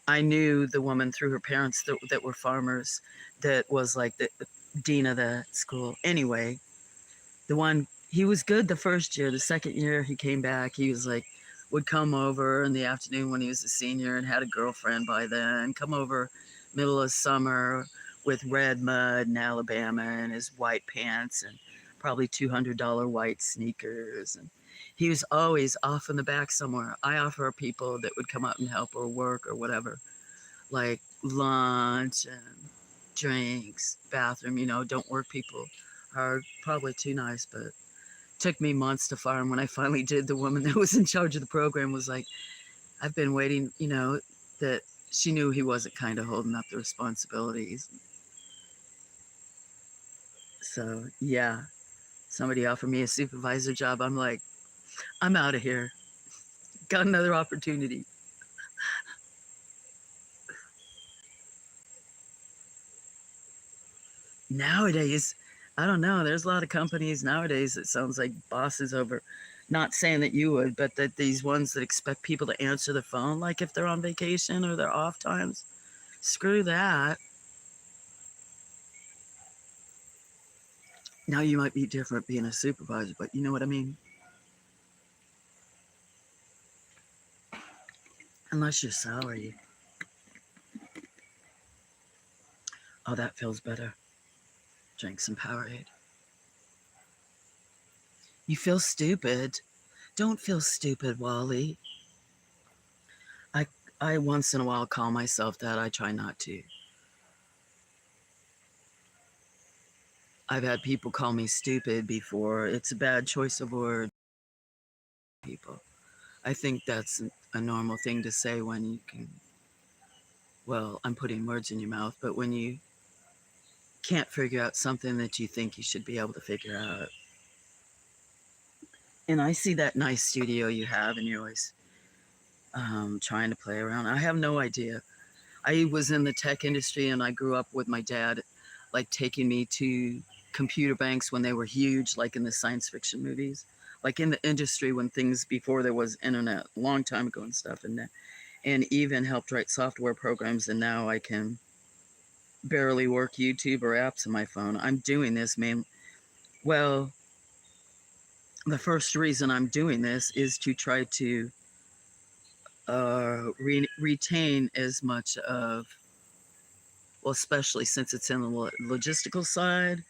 I knew the woman through her parents that were farmers, that was like the dean of the school. Anyway, the one, he was good the first year. The second year he came back, he was like, would come over in the afternoon when he was a senior and had a girlfriend by then, come over middle of summer with red mud in Alabama and his white pants and probably $200 white sneakers. And he was always off in the back somewhere. I offer people that would come up and help or work or whatever, like lunch and drinks, bathroom, don't work people are probably too nice, but took me months to fire him. When I finally did, the woman that was in charge of the program was like, I've been waiting, that she knew he wasn't kind of holding up the responsibilities. So, yeah, somebody offered me a supervisor job. I'm like, I'm out of here. Got another opportunity. Nowadays, I don't know. There's a lot of companies nowadays that sounds like bosses over. Not saying that you would, but that these ones that expect people to answer the phone, like if they're on vacation or they're off times. Screw that. Now you might be different being a supervisor, but you know what I mean? Unless your salary. Oh, that feels better. Drink some Powerade. You feel stupid. Don't feel stupid, Wally. I I once in a while call myself that. I try not to. I've had people call me stupid before. It's a bad choice of word, people. I think that's a normal thing to say when you can, well, I'm putting words in your mouth, but when you can't figure out something that you think you should be able to figure out. And I see that nice studio you have, and you're always trying to play around. I have no idea. I was in the tech industry, and I grew up with my dad, like taking me to computer banks when they were huge, like in the science fiction movies, like in the industry when things before there was internet, a long time ago and stuff, and even helped write software programs. And now I can barely work YouTube or apps on my phone. I'm doing this, man. Well, the first reason I'm doing this is to try to retain as much of, well, especially since it's in the logistical side,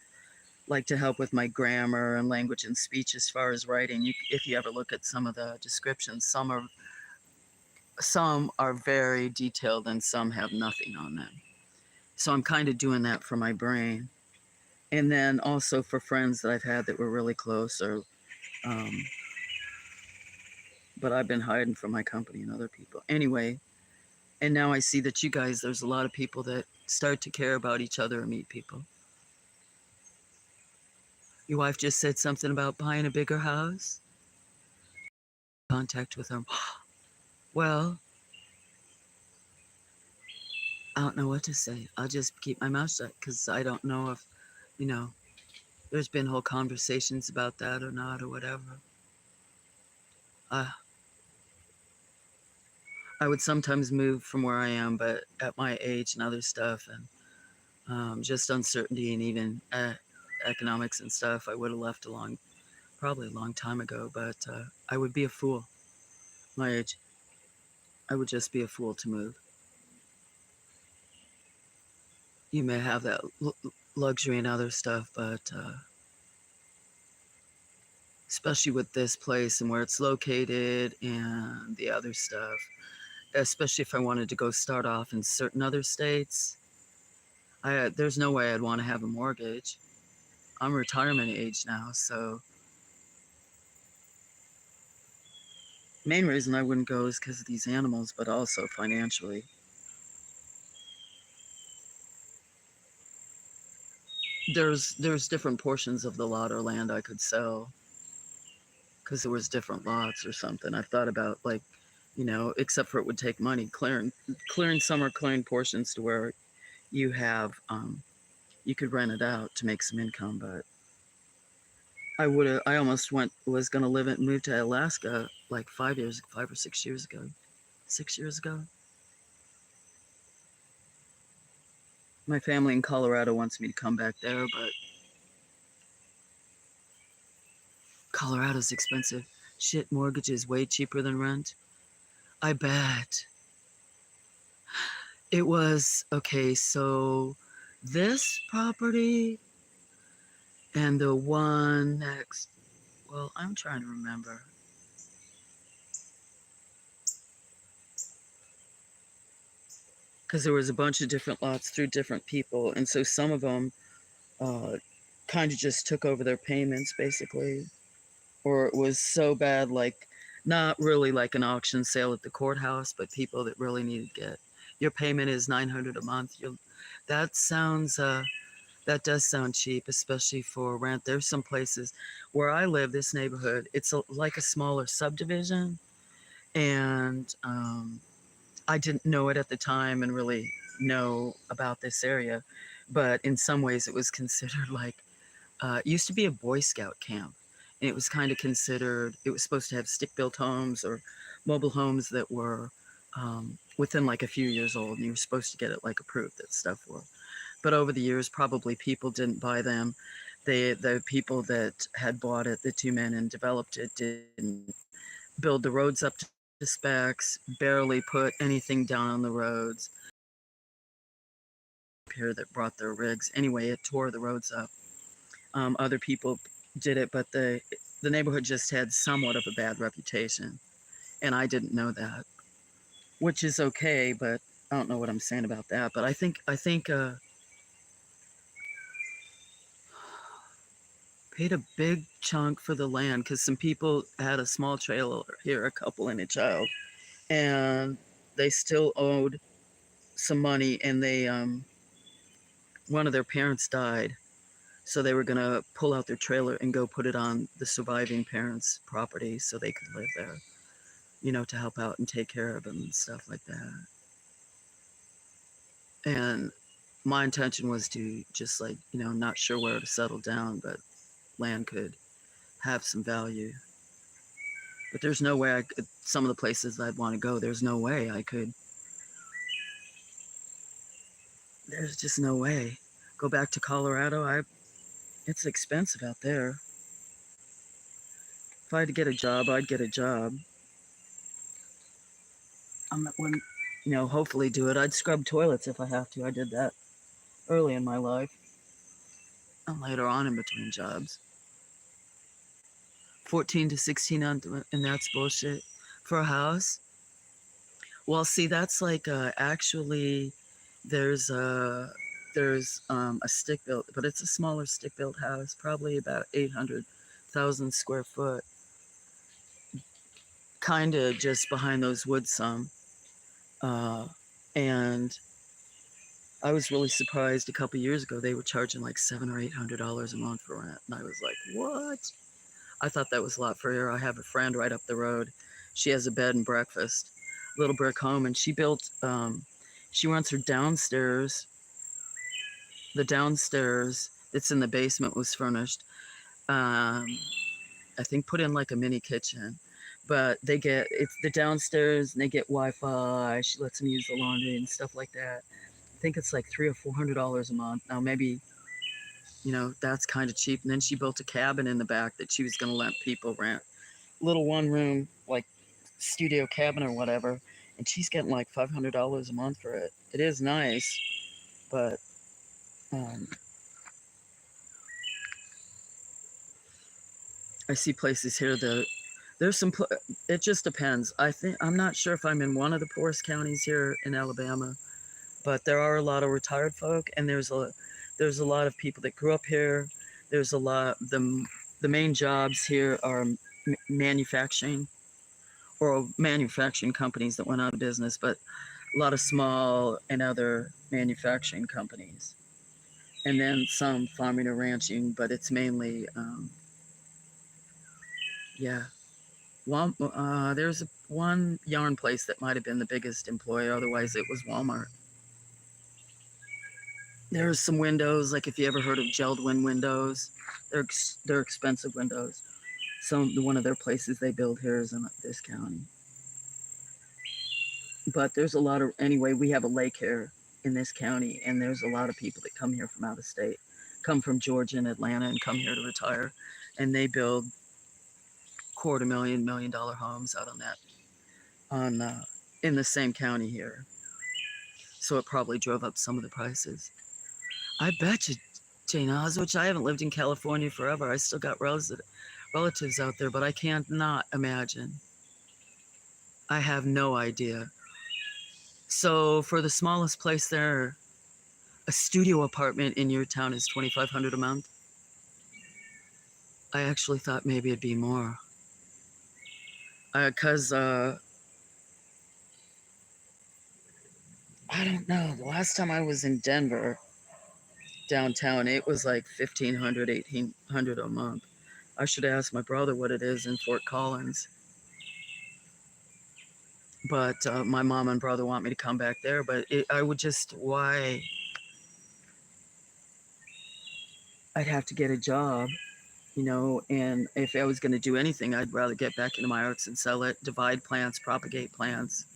like to help with my grammar and language and speech as far as writing. If you ever look at some of the descriptions, some are very detailed and some have nothing on them. So I'm kind of doing that for my brain. And then also for friends that I've had that were really close, or um, but I've been hiding from my company and other people. Anyway, and now I see that you guys, there's a lot of people that start to care about each other and meet people. Your wife just said something about buying a bigger house. Contact with them. Well, I don't know what to say. I'll just keep my mouth shut because I don't know if, you know, there's been whole conversations about that or not or whatever. Uh, I would sometimes move from where I am, but at my age and other stuff, and just uncertainty and even economics and stuff, I would have left probably a long time ago. But I would be a fool. My age, I would just be a fool to move. You may have that luxury and other stuff, but especially with this place and where it's located and the other stuff, especially if I wanted to go start off in certain other states, there's no way I'd want to have a mortgage. I'm retirement age now, so main reason I wouldn't go is because of these animals, but also financially. There's different portions of the lot or land I could sell because there was different lots or something. I've thought about, like, except for it would take money clearing some or clearing portions to where you have you could rent it out to make some income. But I almost was going to move to Alaska like 5 or 6 years ago. 6 years ago. My family in Colorado wants me to come back there, but Colorado's expensive. Shit, mortgage is way cheaper than rent. I bet. It was, okay, so this property and the one next, well, I'm trying to remember. Because there was a bunch of different lots through different people. And so some of them kind of just took over their payments, basically. Or it was so bad, like, not really like an auction sale at the courthouse, but people that really needed to get, your payment is $900 a month. That sounds, that does sound cheap, especially for rent. There's some places where I live, this neighborhood, it's like a smaller subdivision. And I didn't know it at the time and really know about this area. But in some ways, it was considered like, it used to be a Boy Scout camp. And it was kind of considered, it was supposed to have stick-built homes or mobile homes that were within like a few years old. And you were supposed to get it like approved, that stuff were. But over the years, probably people didn't buy them. The people that had bought it, the two men and developed it, didn't build the roads up to specs, barely put anything down on the roads. Here that brought their rigs. Anyway, it tore the roads up. Other people did it, but the neighborhood just had somewhat of a bad reputation, and I didn't know that, which is okay. But I don't know what I'm saying about that. But I think paid a big chunk for the land because some people had a small trailer here, a couple and a child, and they still owed some money, and they one of their parents died, so they were gonna pull out their trailer and go put it on the surviving parents' property so they could live there, to help out and take care of them and stuff like that. And my intention was to just like, not sure where to settle down, but land could have some value. But there's no way I could, some of the places I'd want to go, there's no way I could, there's just no way. Go back to Colorado, it's expensive out there. If I had to get a job, I'd get a job. I wouldn't, hopefully do it. I'd scrub toilets if I have to. I did that early in my life and later on in between jobs. 14 to 16 and that's bullshit for a house. Well, see, that's like actually there's a stick built, but it's a smaller stick built house, probably about 800,000 square foot, kind of just behind those woods some. And I was really surprised a couple years ago they were charging like $700 or $800 a month for rent, and I was like, what? I thought that was a lot for her. I have a friend right up the road. She has a bed and breakfast, little brick home, and she built. She wants her downstairs. The downstairs that's in the basement was furnished. I think put in like a mini kitchen, but it's the downstairs and they get Wi-Fi. She lets them use the laundry and stuff like that. I think it's like $300 or $400 a month. Now maybe, that's kind of cheap. And then she built a cabin in the back that she was going to let people rent. Little one room, like studio cabin or whatever. And she's getting like $500 a month for it. It is nice, but I see places here that there's it just depends. I'm not sure if I'm in one of the poorest counties here in Alabama, but there are a lot of retired folk, and there's a lot of people that grew up here. There's a lot, the main jobs here are manufacturing, or manufacturing companies that went out of business, but a lot of small and other manufacturing companies. And then some farming or ranching, but it's mainly, yeah. There's one yarn place that might have been the biggest employer, otherwise it was Walmart. There's some windows, like if you ever heard of Geldwin windows, they're expensive windows. One of their places they build here is in this county. But there's a lot of, anyway, we have a lake here in this county, and there's a lot of people that come here from out of state, come from Georgia and Atlanta and come here to retire, and they build $250,000 homes out on that, in the same county here. So it probably drove up some of the prices. I bet you, Jane Oswich, I haven't lived in California forever. I still got relatives out there, but I can't not imagine. I have no idea. So for the smallest place there, a studio apartment in your town is $2,500 a month. I actually thought maybe it'd be more. Cause I don't know. The last time I was in Denver, downtown, it was like $1,500, $1,800 a month. I should ask my brother what it is in Fort Collins. But my mom and brother want me to come back there. But I would just, why? I'd have to get a job, and if I was going to do anything, I'd rather get back into my arts and sell it, divide plants, propagate plants.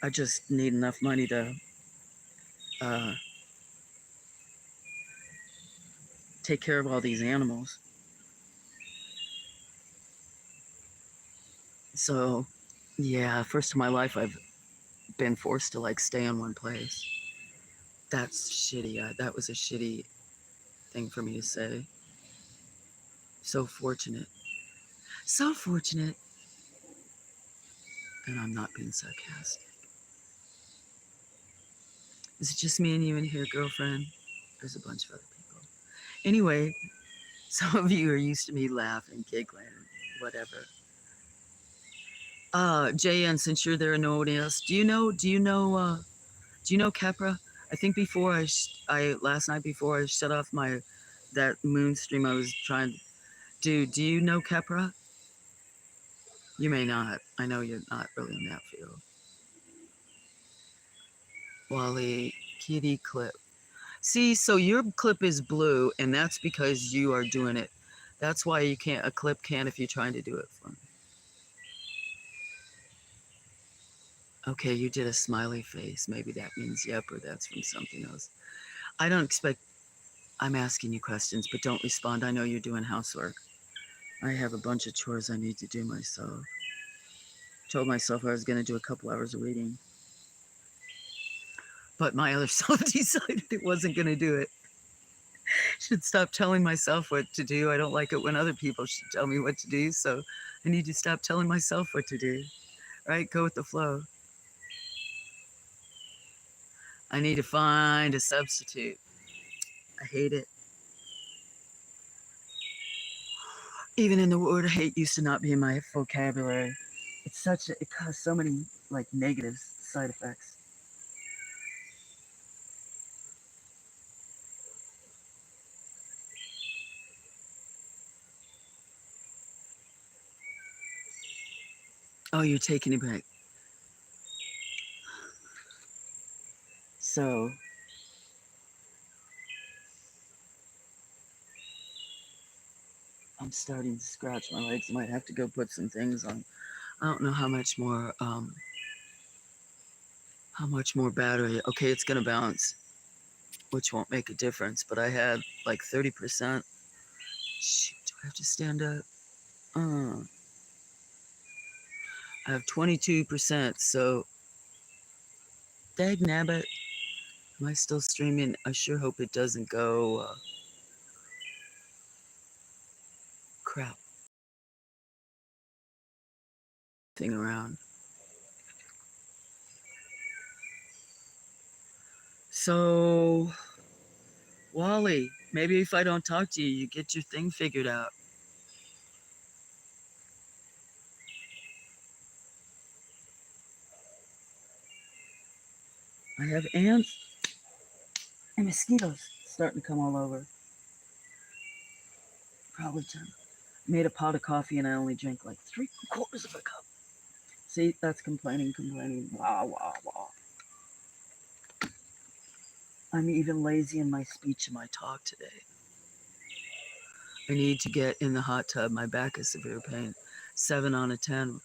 I just need enough money to take care of all these animals. So, yeah, first in my life I've been forced to like stay in one place. That's shitty. That was a shitty thing for me to say. So fortunate. So fortunate. And I'm not being sarcastic. Is it just me and you in here, girlfriend? There's a bunch of other people. Anyway, some of you are used to me laughing, giggling, whatever. JN, since you're there and nobody else, do you know Kepra? I think before last night before I shut off that moon stream I was trying to do you know Kepra? You may not. I know you're not really in that field. Wally, kitty clip. See, so your clip is blue, and that's because you are doing it. That's why a clip can't if you're trying to do it for me. Okay, you did a smiley face. Maybe that means yep, or that's from something else. I'm asking you questions, but don't respond. I know you're doing housework. I have a bunch of chores I need to do myself. Told myself I was going to do a couple hours of reading. But my other self decided it wasn't going to do it. Should stop telling myself what to do. I don't like it when other people should tell me what to do, so I need to stop telling myself what to do. Right? Go with the flow. I need to find a substitute. I hate it. Even in the word hate used to not be in my vocabulary. It caused so many negative side effects. Oh, you're taking it back. So I'm starting to scratch my legs. I might have to go put some things on. I don't know how much more battery. Okay, it's gonna bounce, which won't make a difference, but I had like 30%. Shoot, do I have to stand up? I have 22%, so dag nabbit. Am I still streaming? I sure hope it doesn't go crap thing around. So Wally, maybe if I don't talk to you, you get your thing figured out. I have ants and mosquitoes starting to come all over. Probably time. Made a pot of coffee and I only drank like 3/4 of a cup. See, that's complaining. Wah, wah, wah. I'm even lazy in my speech and my talk today. I need to get in the hot tub. My back is severe pain. 7 on a 10.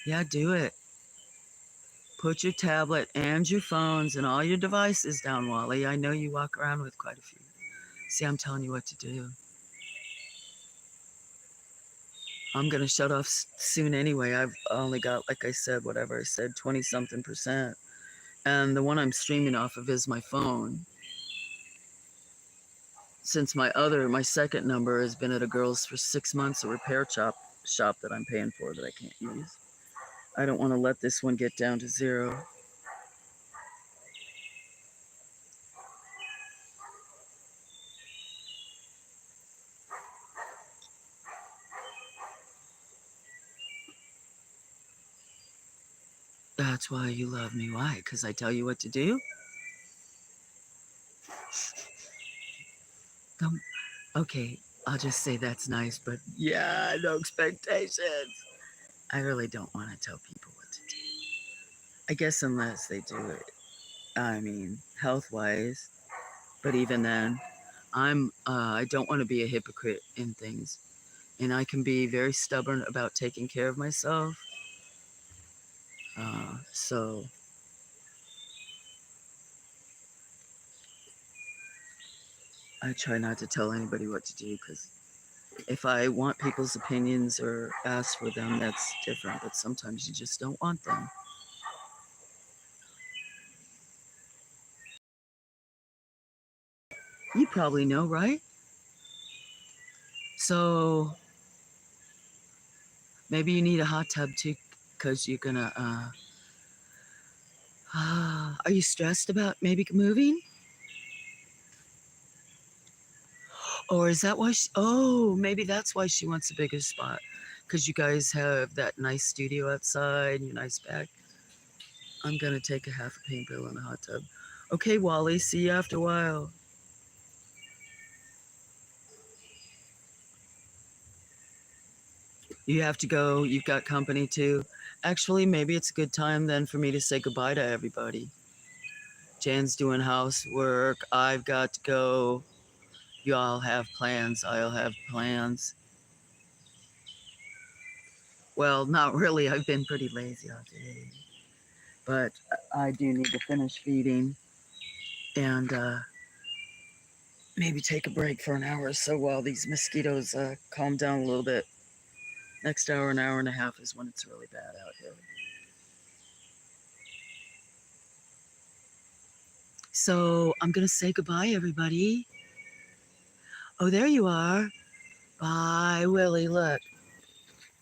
Yeah, do it. Put your tablet and your phones and all your devices down, Wally. I know you walk around with quite a few. See, I'm telling you what to do. I'm going to shut off soon anyway. I've only got, like I said, whatever I said, 20 something percent. And the one I'm streaming off of is my phone. Since my second number has been at a girl's for 6 months, a repair shop that I'm paying for that I can't use. I don't want to let this one get down to 0. That's why you love me. Why? Because I tell you what to do? Don't, okay, I'll just say that's nice, but yeah, no expectations. I really don't want to tell people what to do. I guess unless they do it, I mean, health-wise. But even then, I don't want to be a hypocrite in things. And I can be very stubborn about taking care of myself. So I try not to tell anybody what to do, because if I want people's opinions or ask for them, that's different. But sometimes you just don't want them. You probably know, right? So maybe you need a hot tub too, because you're gonna, are you stressed about maybe moving? Or is that why oh, maybe that's why she wants a bigger spot. Because you guys have that nice studio outside and your nice back. I'm gonna take a half a paint bill in a hot tub. Okay, Wally, see you after a while. You have to go, you've got company too. Actually, maybe it's a good time then for me to say goodbye to everybody. Jan's doing housework, I've got to go. You all have plans, I'll have plans. Well, not really, I've been pretty lazy all day. But I do need to finish feeding and maybe take a break for an hour or so while these mosquitoes calm down a little bit. Next hour, an hour and a half is when it's really bad out here. So I'm going to say goodbye, everybody. Oh, there you are. Bye, Willie. Look.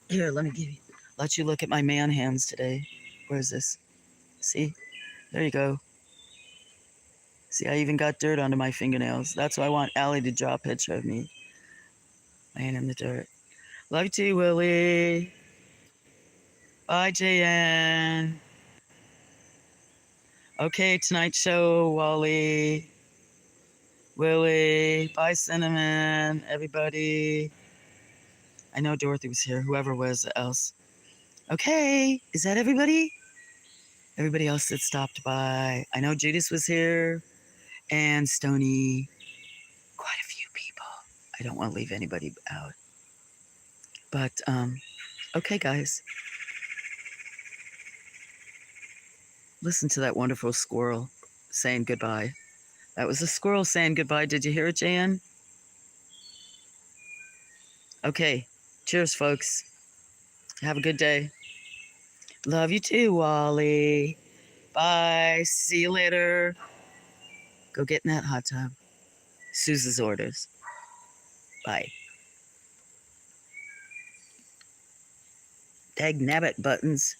Here, let you look at my man hands today. Where's this? See? There you go. See, I even got dirt onto my fingernails. That's why I want Allie to draw a picture of me laying in the dirt. Love you too, Willie. Bye, JN. Okay, tonight's show, Wally. Willie. Bye, Cinnamon. Everybody. I know Dorothy was here, whoever was else. Okay, is that everybody? Everybody else that stopped by. I know Judas was here and Stony. Quite a few people. I don't want to leave anybody out. But, okay, guys. Listen to that wonderful squirrel saying goodbye. That was a squirrel saying goodbye. Did you hear it, Jan? Okay. Cheers, folks. Have a good day. Love you too, Wally. Bye. See you later. Go get in that hot tub. Susan's orders. Bye. Dag nabbit buttons.